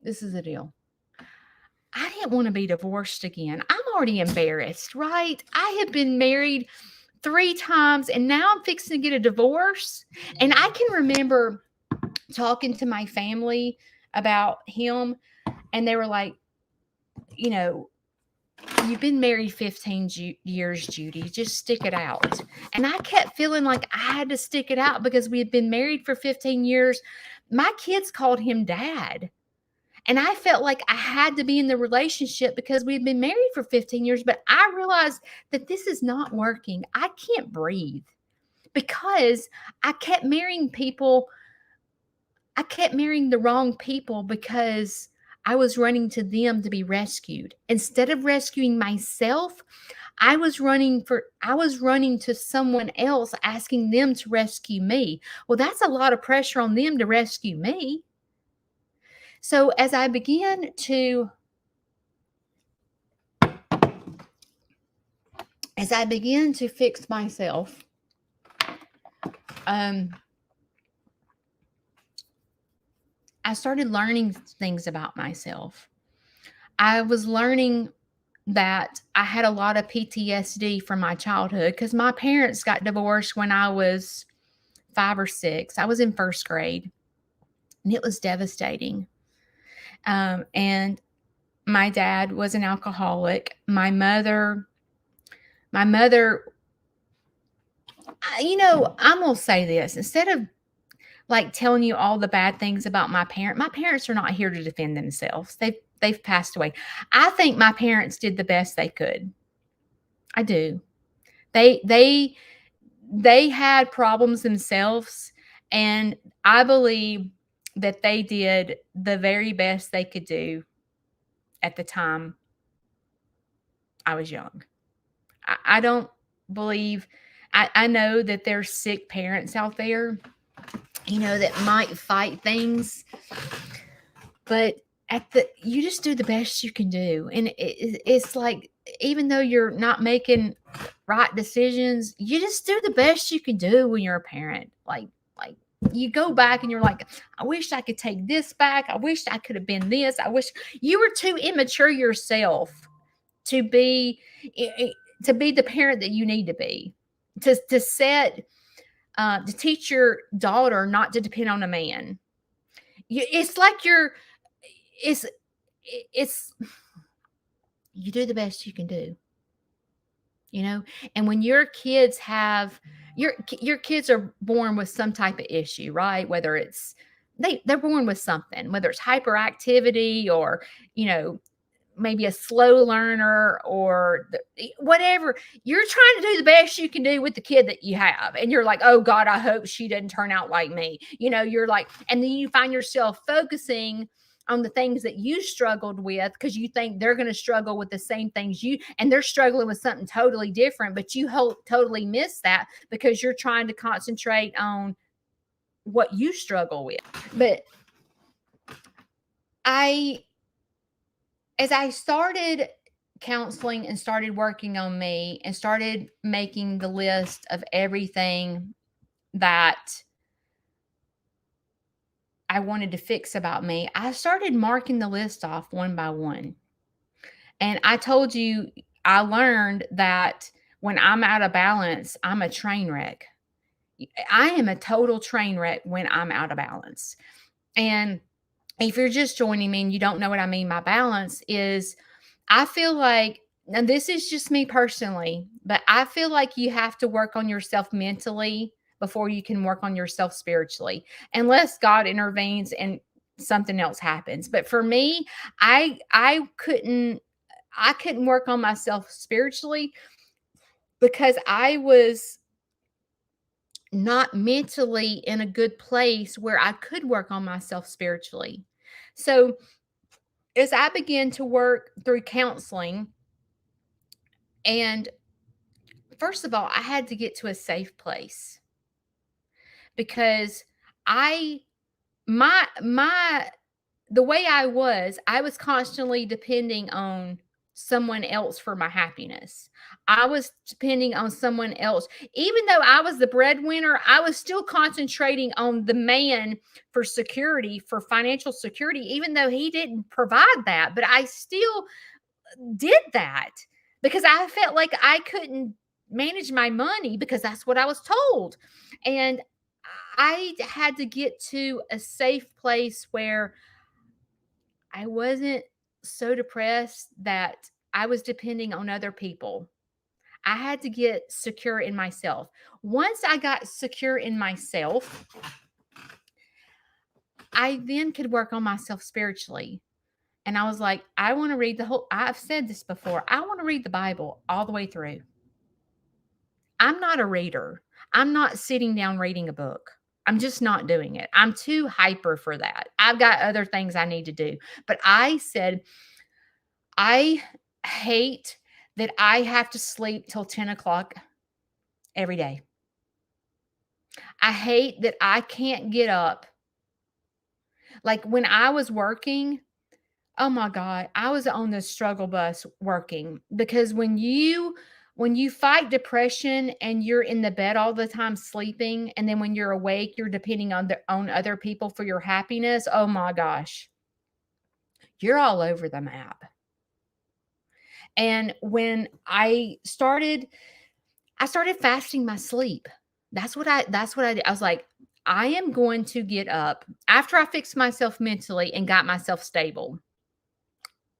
This is the deal. I didn't want to be divorced again. I'm already embarrassed, right? I have been married 3 times and now I'm fixing to get a divorce. And I can remember talking to my family about him and they were like, you've been married 15 years, Judy. Just stick it out. And I kept feeling like I had to stick it out because we had been married for 15 years. My kids called him dad. And I felt like I had to be in the relationship because we had been married for 15 years. But I realized that this is not working. I can't breathe because I kept marrying people. I kept marrying the wrong people because I was running to them to be rescued. Instead of rescuing myself, I was running to someone else asking them to rescue me. Well, that's a lot of pressure on them to rescue me. So as I began to fix myself, I started learning things about myself. I was learning that I had a lot of PTSD from my childhood because my parents got divorced when I was 5 or 6. I was in first grade, and it was devastating. And my dad was an alcoholic. My mother, I'm going to say this. Instead of like telling you all the bad things about my parents are not here to defend themselves. They've passed away. I think my parents did the best they could. I do. They had problems themselves, and I believe that they did the very best they could do at the time I was young. I don't believe, I know that there's sick parents out there, that might fight things, but you just do the best you can do. And it's like, even though you're not making right decisions, you just do the best you can do when you're a parent. Like you go back and you're like, I wish I could take this back. I wish I could have been this. I wish you were too immature yourself to be the parent that you need to be, to teach your daughter not to depend on a man. It's like you do the best you can do, and when your kids your kids are born with some type of issue, right? Whether it's they're born with something, whether it's hyperactivity or, maybe a slow learner or whatever. You're trying to do the best you can do with the kid that you have. And you're like, oh God, I hope she doesn't turn out like me. You're like, and then you find yourself focusing on the things that you struggled with because you think they're going to struggle with the same things and they're struggling with something totally different, but you totally miss that because you're trying to concentrate on what you struggle with. But as I started counseling and started working on me and started making the list of everything that I wanted to fix about me, I started marking the list off one by one. And I told you, I learned that when I'm out of balance, I'm a train wreck. I am a total train wreck when I'm out of balance. And if you're just joining me and you don't know what I mean by balance, is I feel like, and this is just me personally, but I feel like you have to work on yourself mentally before you can work on yourself spiritually, unless God intervenes and something else happens. But for me, I couldn't work on myself spiritually because I was not mentally in a good place where I could work on myself spiritually. So as I began to work through counseling, and first of all, I had to get to a safe place because I my the way I was constantly depending on someone else for my happiness. I was depending on someone else. Even though I was the breadwinner, I was still concentrating on the man for security, for financial security, even though he didn't provide that. But I still did that because I felt like I couldn't manage my money because that's what I was told. And I had to get to a safe place where I wasn't so depressed that I was depending on other people. I had to get secure in myself. Once I got secure in myself, I then could work on myself spiritually. And I was like, I want to read I've said this before. I want to read the Bible all the way through. I'm not a reader. I'm not sitting down reading a book. I'm just not doing it. I'm too hyper for that. I've got other things I need to do. But I said, I hate that I have to sleep till 10 o'clock every day. I hate that I can't get up. Like when I was working, oh my God, I was on the struggle bus working because when you fight depression and you're in the bed all the time sleeping, and then when you're awake, you're depending on other people for your happiness. Oh my gosh, you're all over the map. And when I started fasting my sleep. That's what I did. I was like, I am going to get up after I fixed myself mentally and got myself stable.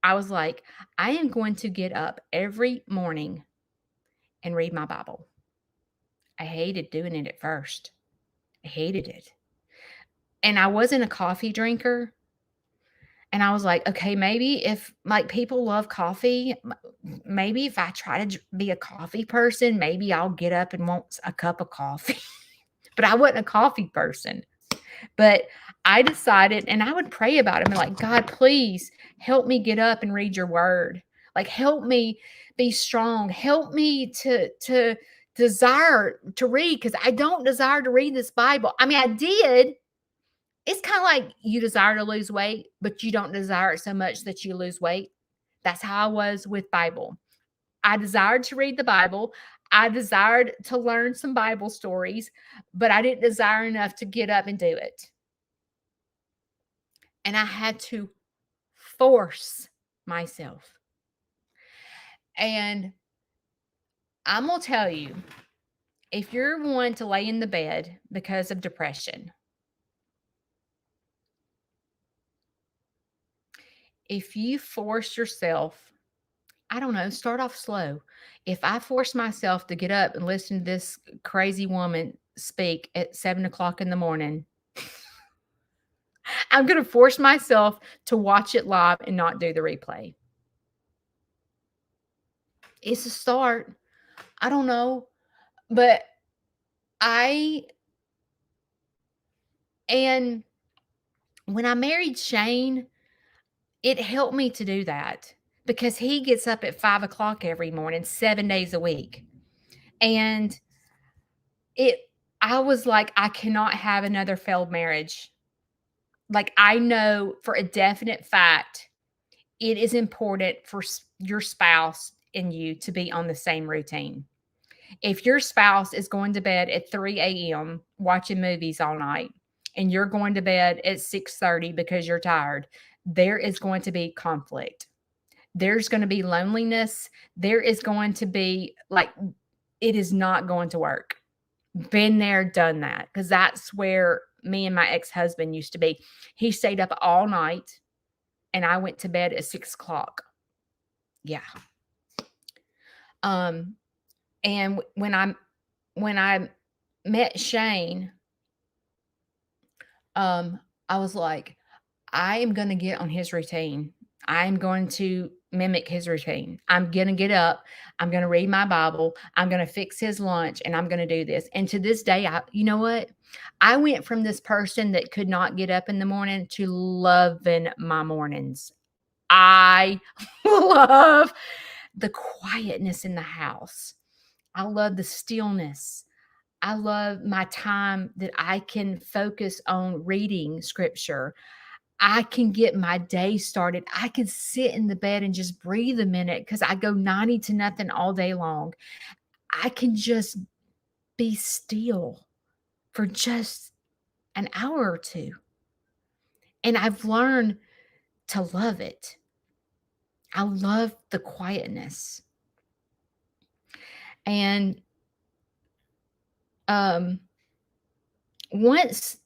I was like, I am going to get up every morning and read my Bible. I hated doing it at first. I hated it. And I wasn't a coffee drinker. And I was like, okay, maybe if like people love coffee, maybe if I try to be a coffee person, maybe I'll get up and want a cup of coffee. But I wasn't a coffee person. But I decided, and I would pray about it and be like, God, please help me get up and read your word. Like, help me be strong. Help me to desire to read, because I don't desire to read this Bible. I mean, I did. It's kind of like you desire to lose weight, but you don't desire it so much that you lose weight. That's how I was with Bible. I desired to read the Bible. I desired to learn some Bible stories, but I didn't desire enough to get up and do it. And I had to force myself. And I'm going to tell you, if you're one to lay in the bed because of depression, if you force yourself, I don't know, start off slow. If I force myself to get up and listen to this crazy woman speak at 7 o'clock in the morning, I'm going to force myself to watch it live and not do the replay. It's a start. I don't know. But I, and when I married Shane, it helped me to do that because he gets up at 5 o'clock every morning, 7 days a week. And it, I was like, I cannot have another failed marriage. Like, I know for a definite fact, it is important for your spouse and you to be on the same routine. If your spouse is going to bed at 3 a.m. watching movies all night and you're going to bed at 6:30 because you're tired, there is going to be conflict. There's going to be loneliness. There is going to be like, it is not going to work. Been there, done that. Because that's where me and my ex-husband used to be. He stayed up all night and I went to bed at 6 o'clock. Yeah. And when I met Shane, I was like, I am going to get on his routine. I'm going to mimic his routine. I'm going to get up. I'm going to read my Bible. I'm going to fix his lunch and I'm going to do this. And to this day, you know what? I went from this person that could not get up in the morning to loving my mornings. I love the quietness in the house. I love the stillness. I love my time that I can focus on reading scripture. I can get my day started. I can sit in the bed and just breathe a minute because I go 90 to nothing all day long. I can just be still for just an hour or two. And I've learned to love it. I love the quietness. And once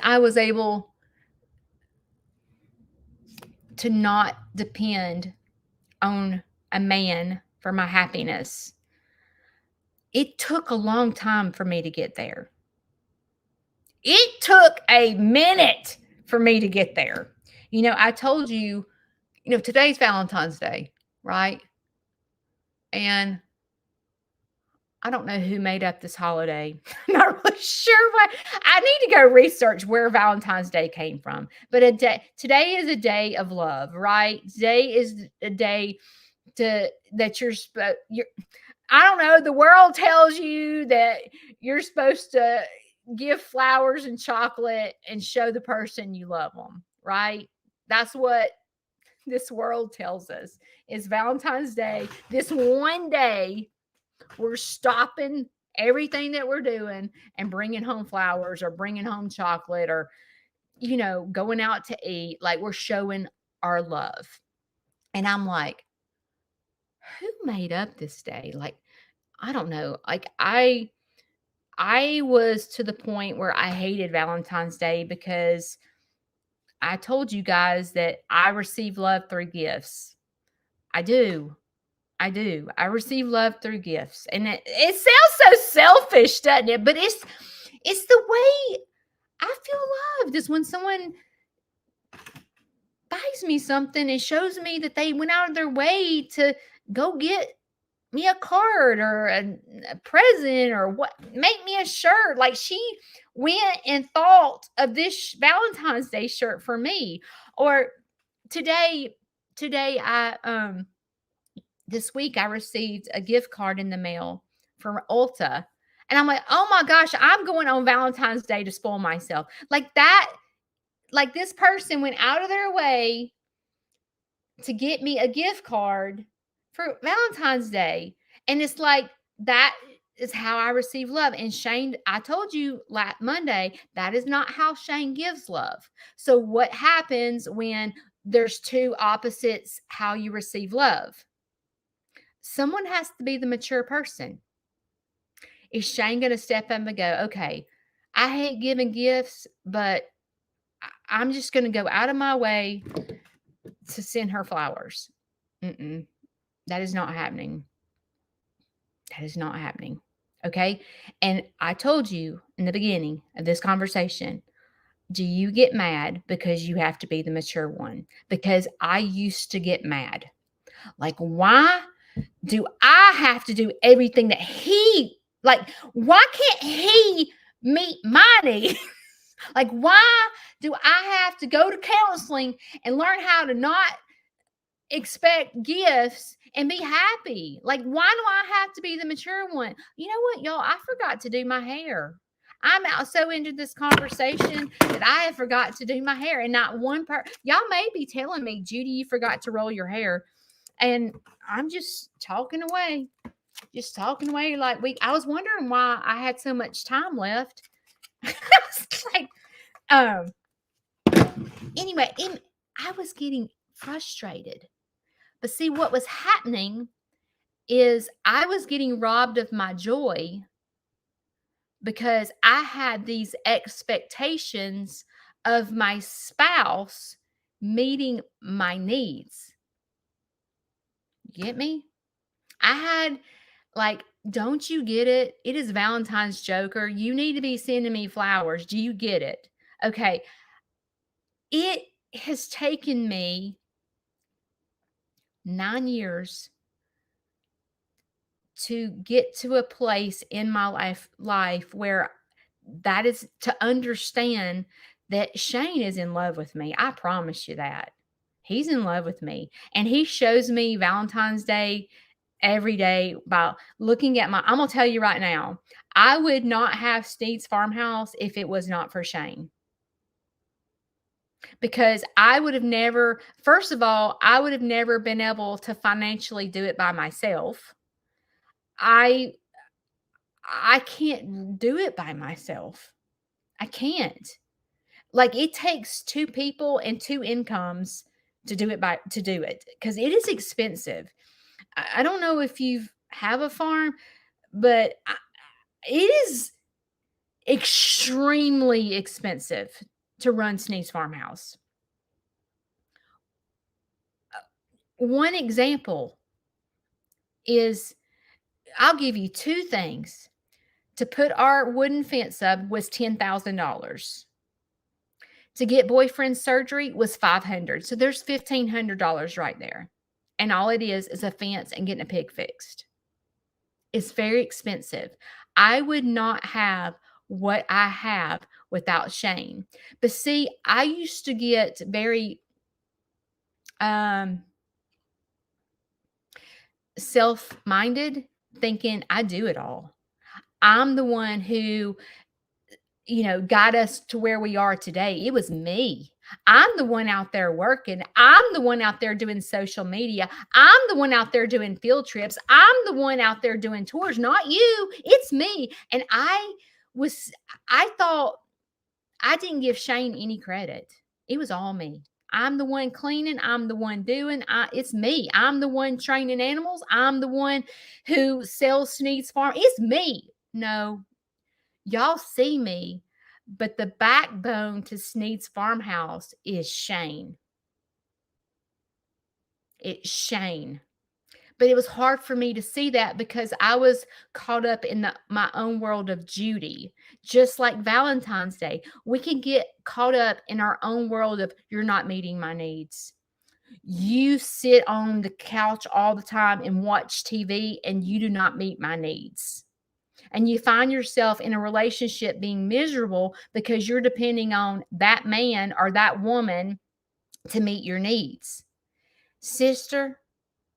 I was able to not depend on a man for my happiness, it took a long time for me to get there. It took a minute for me to get there. I told you, today's Valentine's Day, right? And I don't know who made up this holiday. I'm not really sure why. I need to go research where Valentine's Day came from. But today is a day of love, right? Today is a day that you're I don't know, the world tells you that you're supposed to give flowers and chocolate and show the person you love them, right? That's what this world tells us. It's Valentine's Day. This one day, we're stopping everything that we're doing and bringing home flowers or bringing home chocolate or, going out to eat. Like, we're showing our love. And I'm like, who made up this day? Like, I don't know. Like, I was to the point where I hated Valentine's Day because I told you guys that I receive love through gifts. I do. I receive love through gifts. And it sounds so selfish, doesn't it? But it's the way I feel loved is when someone buys me something and shows me that they went out of their way to go get me a card or a present or what, make me a shirt. Like, she went and thought of this Valentine's Day shirt for me. Or today this week I received a gift card in the mail from Ulta. And I'm like, oh my gosh, I'm going on Valentine's Day to spoil myself. Like that, like this person went out of their way to get me a gift card for Valentine's Day. And it's like, that is how I receive love. And Shane, I told you last Monday, that is not how Shane gives love. So what happens when there's two opposites, how you receive love? Someone has to be the mature person. Is Shane going to step up and go, okay, I hate giving gifts, but I'm just going to go out of my way to send her flowers? That is not happening. That is not happening. Okay. And I told you in the beginning of this conversation, do you get mad because you have to be the mature one? Because I used to get mad. Like, why do I have to do everything that why can't he meet my needs? Like, why do I have to go to counseling and learn how to not expect gifts and be happy? Like, why do I have to be the mature one? You know what, y'all? I forgot to do my hair. I'm so into this conversation that I have forgot to do my hair. And not one y'all may be telling me, Judy, you forgot to roll your hair. And I'm just talking away like I was wondering why I had so much time left. I was like, um, anyway, I was getting frustrated. But see, what was happening is I was getting robbed of my joy because I had these expectations of my spouse meeting my needs. Get me? I had like, don't you get it? It is Valentine's, Joker. You need to be sending me flowers. Do you get it? Okay. It has taken me 9 years to get to a place in my life where that is to understand that Shane is in love with me. I promise you that. He's in love with me. And he shows me Valentine's Day every day by looking at I'm gonna tell you right now, I would not have Steve's farmhouse if it was not for Shane. Because I would have never, first of all, I would have never been able to financially do it by myself. I I can't do it by myself. I can't. Like it takes two people and two incomes to do it because it is expensive. I don't know if you have a farm, but it is extremely expensive to run Sneeze Farmhouse. One example is I'll give you two things. To put our wooden fence up was $10,000. To get boyfriend surgery was $500. So there's $1,500 right there. And all it is a fence and getting a pig fixed. It's very expensive. I would not have what I have without Shane. But see, I used to get very self-minded, thinking I do it all. I'm the one who got us to where we are today. It was me. I'm the one out there working. I'm the one out there doing social media. I'm the one out there doing field trips. I'm the one out there doing tours, not you. It's me. And I thought I didn't give Shane any credit. It was all me. I'm the one cleaning. I'm the one doing. It's me. I'm the one training animals. I'm the one who sells Sneed's Farm. It's me. No, y'all see me, but the backbone to Sneed's Farmhouse is Shane. It's Shane. But it was hard for me to see that because I was caught up in my own world of Judy. Just like Valentine's Day, we can get caught up in our own world of you're not meeting my needs. You sit on the couch all the time and watch TV and you do not meet my needs. And you find yourself in a relationship being miserable because you're depending on that man or that woman to meet your needs. Sister,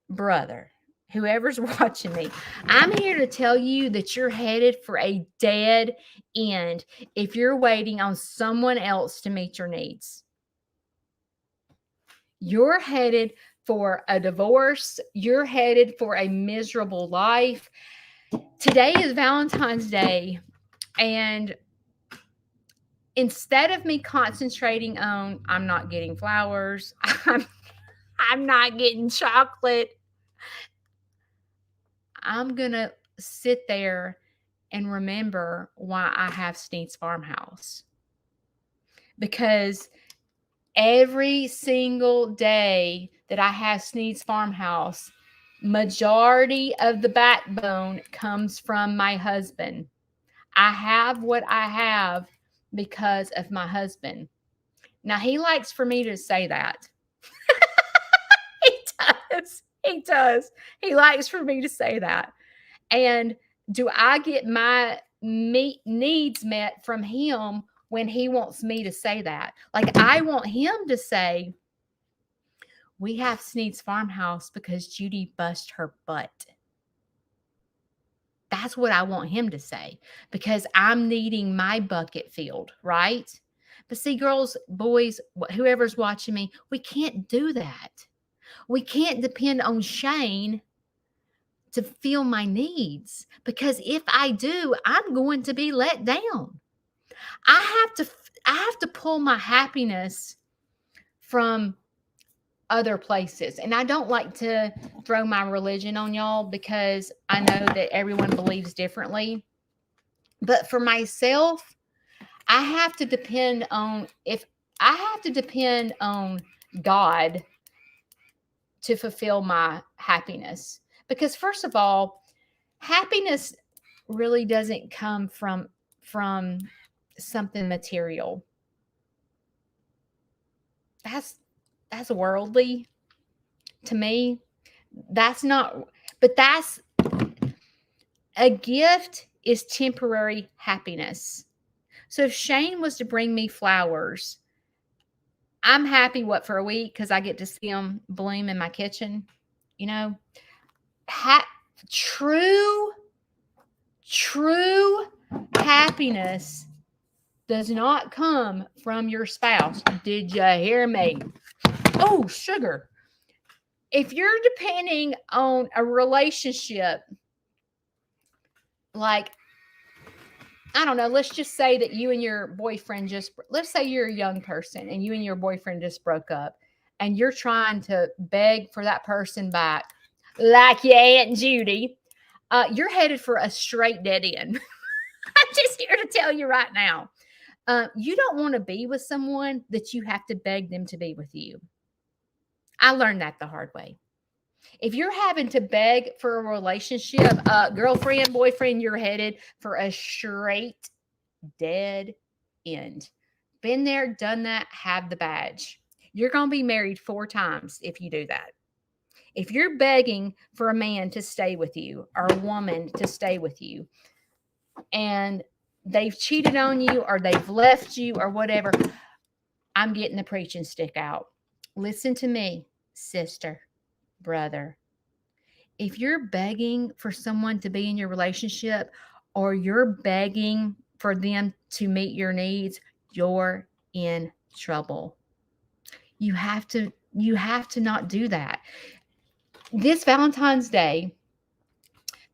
brother, whoever's watching me, I'm here to tell you that you're headed for a dead end if you're waiting on someone else to meet your needs. You're headed for a divorce. You're headed for a miserable life. Today is Valentine's Day, and instead of me concentrating on I'm not getting flowers, I'm not getting chocolate, I'm going to sit there and remember why I have Sneed's Farmhouse. Because every single day that I have Sneed's Farmhouse, majority of the backbone comes from my husband. I have what I have because of my husband. Now, he likes for me to say that. He does. He does. He likes for me to say that. And do I get my needs met from him when he wants me to say that? Like, I want him to say, we have Sneed's Farmhouse because Judy bust her butt. That's what I want him to say because I'm needing my bucket filled, right? But see, girls, boys, whoever's watching me, we can't do that. We can't depend on Shane to fill my needs, because if I do, I'm going to be let down. I have to pull my happiness from other places. And I don't like to throw my religion on y'all, because I know that everyone believes differently. But for myself, I have to depend on God to fulfill my happiness. Because first of all, happiness really doesn't come from something material. That's worldly to me. That's not, but that's a gift is temporary happiness. So if Shane was to bring me flowers, I'm happy for a week, because I get to see them bloom in my kitchen. You know, true happiness does not come from your spouse. Did you hear me? Oh, sugar. If you're depending on a relationship, like, I don't know, let's just say that you and your boyfriend let's say you're a young person and you and your boyfriend just broke up, and you're trying to beg for that person back, like your Aunt Judy, you're headed for a straight dead end. I'm just here to tell you right now. You don't want to be with someone that you have to beg them to be with you. I learned that the hard way. If you're having to beg for a relationship, girlfriend, boyfriend, you're headed for a straight dead end. Been there, done that, have the badge. You're going to be married 4 times if you do that. If you're begging for a man to stay with you or a woman to stay with you, and they've cheated on you or they've left you or whatever, I'm getting the preaching stick out. Listen to me, sister, brother. If you're begging for someone to be in your relationship, or you're begging for them to meet your needs, you're in trouble. You have to not do that. This Valentine's Day,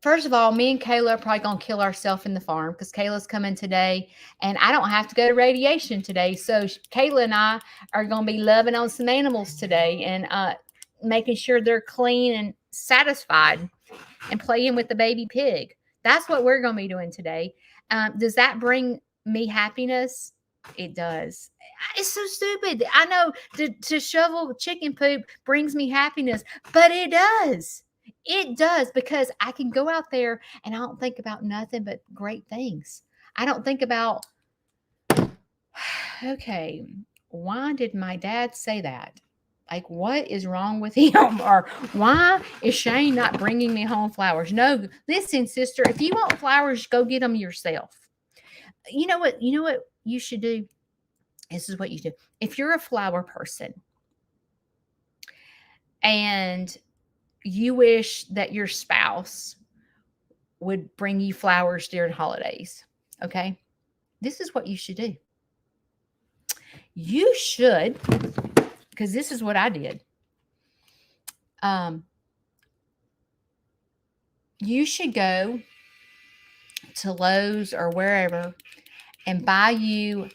first of all, me and Kayla are probably going to kill ourselves in the farm, because Kayla's coming today and I don't have to go to radiation today. So Kayla and I are going to be loving on some animals today, and making sure they're clean and satisfied, and playing with the baby pig. That's what we're going to be doing today. Does that bring me happiness? It does. It's so stupid. I know to shovel chicken poop brings me happiness, but it does. It does, because I can go out there and I don't think about nothing but great things. I don't think about, okay, why did my dad say that? Like, what is wrong with him? Or why is Shane not bringing me home flowers? No, listen, sister, if you want flowers, go get them yourself. You know what you should do? This is what you do. If you're a flower person and you wish that your spouse would bring you flowers during holidays, okay? This is what you should do. You should, because this is what I did. You should go to Lowe's or wherever and buy you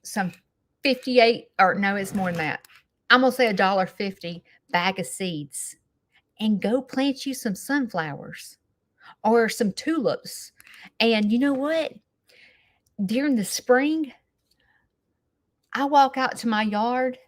some 58, or no, it's more than that. I'm going to say $1.50 bag of seeds, and go plant you some sunflowers or some tulips. And you know what? During the spring, I walk out to my yard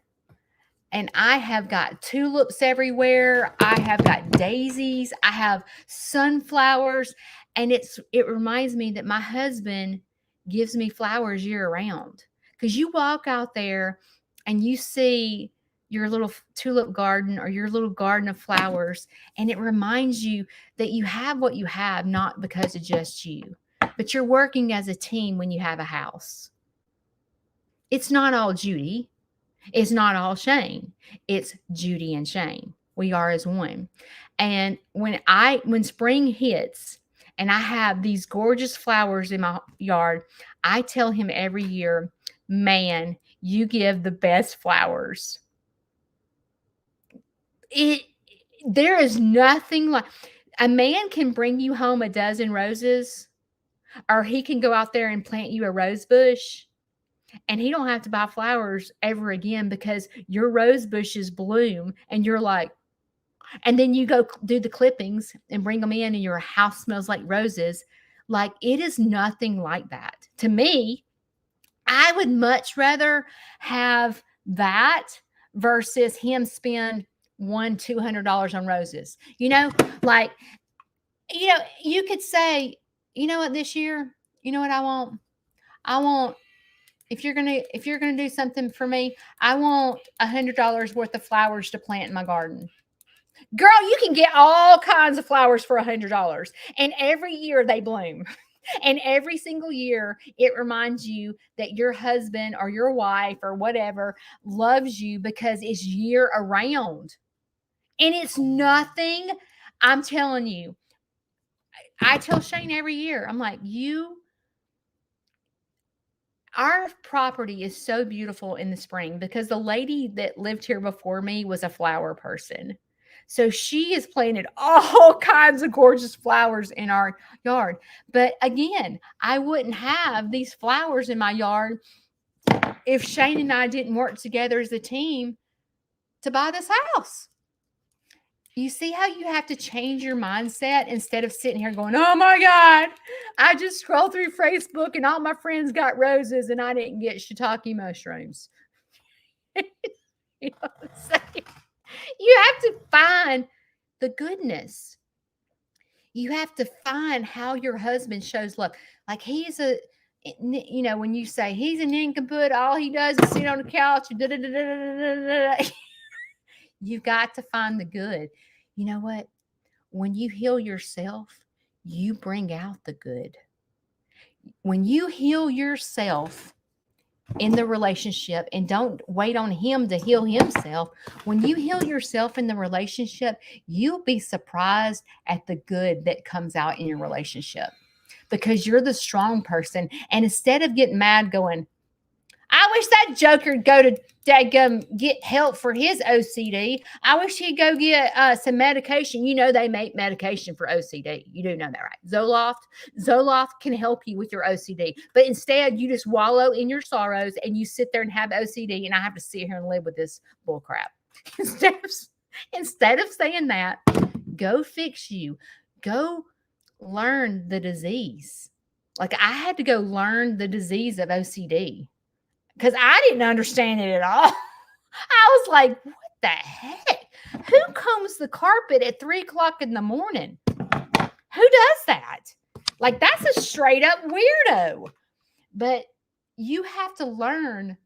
and I have got tulips everywhere. I have got daisies. I have sunflowers. And it reminds me that my husband gives me flowers year round. Because you walk out there and you see your little tulip garden or your little garden of flowers, and it reminds you that you have what you have, not because of just you, but you're working as a team when you have a house. It's not all Judy. It's not all Shane. It's Judy and Shane. We are as one. And when spring hits and I have these gorgeous flowers in my yard, I tell him every year, man, you give the best flowers. It there is nothing like a man can bring you home a dozen roses, or he can go out there and plant you a rose bush, and he don't have to buy flowers ever again because your rose bushes bloom, and you're like, and then you go do the clippings and bring them in, and your house smells like roses. Like, it is nothing like that. To me, I would much rather have that versus him spend $200 on roses. Like, you could say, you know what, this year, you know what I want? I want if you're gonna do something for me, I want $100 worth of flowers to plant in my garden. Girl, you can get all kinds of flowers for $100, and every year they bloom. And every single year, it reminds you that your husband or your wife or whatever loves you because it's year around. And it's nothing, I'm telling you. I tell Shane every year, I'm like, our property is so beautiful in the spring because the lady that lived here before me was a flower person. So she has planted all kinds of gorgeous flowers in our yard. But again, I wouldn't have these flowers in my yard if Shane and I didn't work together as a team to buy this house. You see how you have to change your mindset instead of sitting here going, oh my God, I just scrolled through Facebook and all my friends got roses and I didn't get shiitake mushrooms. You know what I'm saying? You have to find the goodness. You have to find how your husband shows love. Like, when you say he's an nincompoop, all he does is sit on the couch. You've got to find the good. You know what? When you heal yourself, you bring out the good. When you heal yourself in the relationship and don't wait on him to heal himself, when you heal yourself in the relationship, you'll be surprised at the good that comes out in your relationship because you're the strong person. And instead of getting mad going, I wish that joker would go to get help for his OCD. I wish he'd go get some medication. They make medication for OCD. You do know that, right? Zoloft can help you with your OCD. But instead, you just wallow in your sorrows and you sit there and have OCD, and I have to sit here and live with this bull crap. Instead of saying that, go fix you. Go learn the disease. Like, I had to go learn the disease of OCD. Because I didn't understand it at all. I was like, what the heck? Who combs the carpet at 3:00 in the morning? Who does that? Like, that's a straight up weirdo. But you have to learn,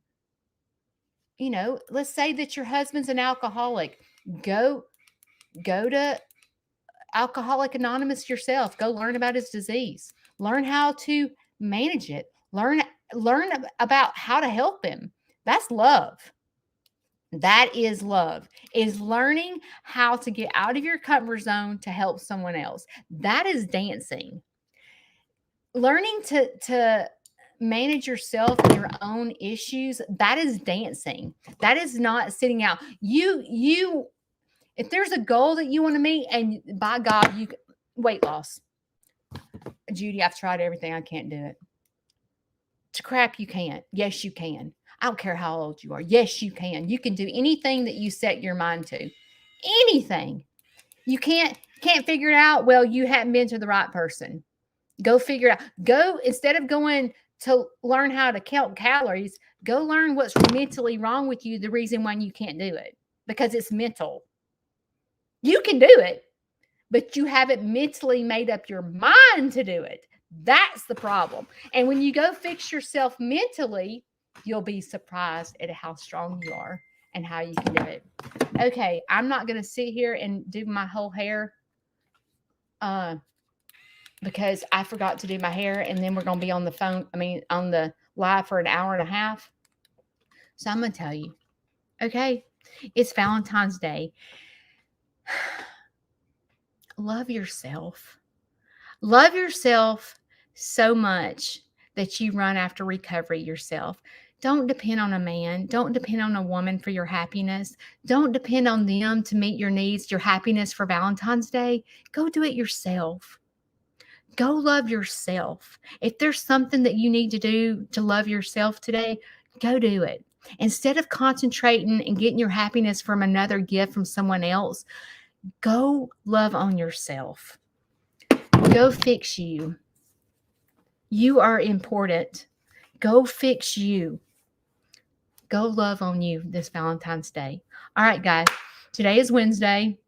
let's say that your husband's an alcoholic. Go to Alcoholic Anonymous yourself. Go learn about his disease. Learn how to manage it. Learn about how to help him. That's love. That is love, is learning how to get out of your comfort zone to help someone else. That is dancing. Learning to manage yourself and your own issues, that is dancing. That is not sitting out. If there's a goal that you want to meet, and by God, weight loss. Judy, I've tried everything. I can't do it. To crap, you can't. Yes, you can. I don't care how old you are. Yes, you can. You can do anything that you set your mind to. Anything. You can't figure it out. Well, you haven't been to the right person. Go figure it out. Instead of going to learn how to count calories, go learn what's mentally wrong with you, the reason why you can't do it. Because it's mental. You can do it, but you haven't mentally made up your mind to do it. That's the problem. And when you go fix yourself mentally, you'll be surprised at how strong you are and how you can do it. Okay, I'm not going to sit here and do my whole hair because I forgot to do my hair, and then we're going to be on the live for an hour and a half. So I'm going to tell you, okay, it's Valentine's Day. Love yourself. Love yourself so much that you run after recovery yourself. Don't depend on a man. Don't depend on a woman for your happiness. Don't depend on them to meet your needs, your happiness for Valentine's Day. Go do it yourself. Go love yourself. If there's something that you need to do to love yourself today, go do it. Instead of concentrating and getting your happiness from another gift from someone else, go love on yourself. Go fix you. You are important. Go fix you. Go love on you this Valentine's Day. All right, guys. Today is Wednesday.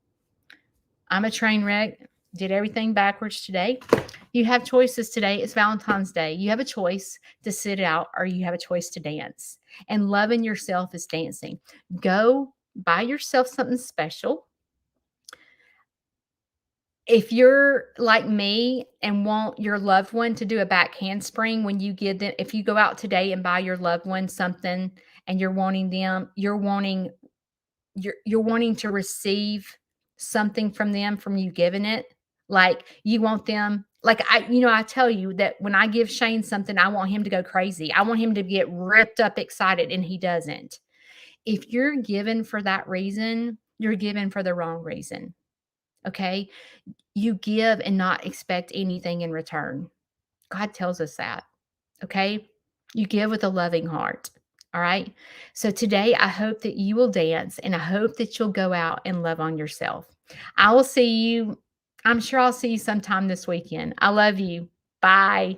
I'm a train wreck. Did everything backwards today. You have choices today. It's Valentine's Day. You have a choice to sit out or you have a choice to dance. And loving yourself is dancing. Go buy yourself something special. If you're like me and want your loved one to do a back handspring when you give them, if you go out today and buy your loved one something and you're wanting to receive something from them from you giving it, like you want them, like I tell you that when I give Shane something, I want him to go crazy. I want him to get ripped up excited, and he doesn't. If you're given for that reason, you're given for the wrong reason. Okay? You give and not expect anything in return. God tells us that. Okay? You give with a loving heart. All right. So today, I hope that you will dance and I hope that you'll go out and love on yourself. I will see you. I'm sure I'll see you sometime this weekend. I love you. Bye.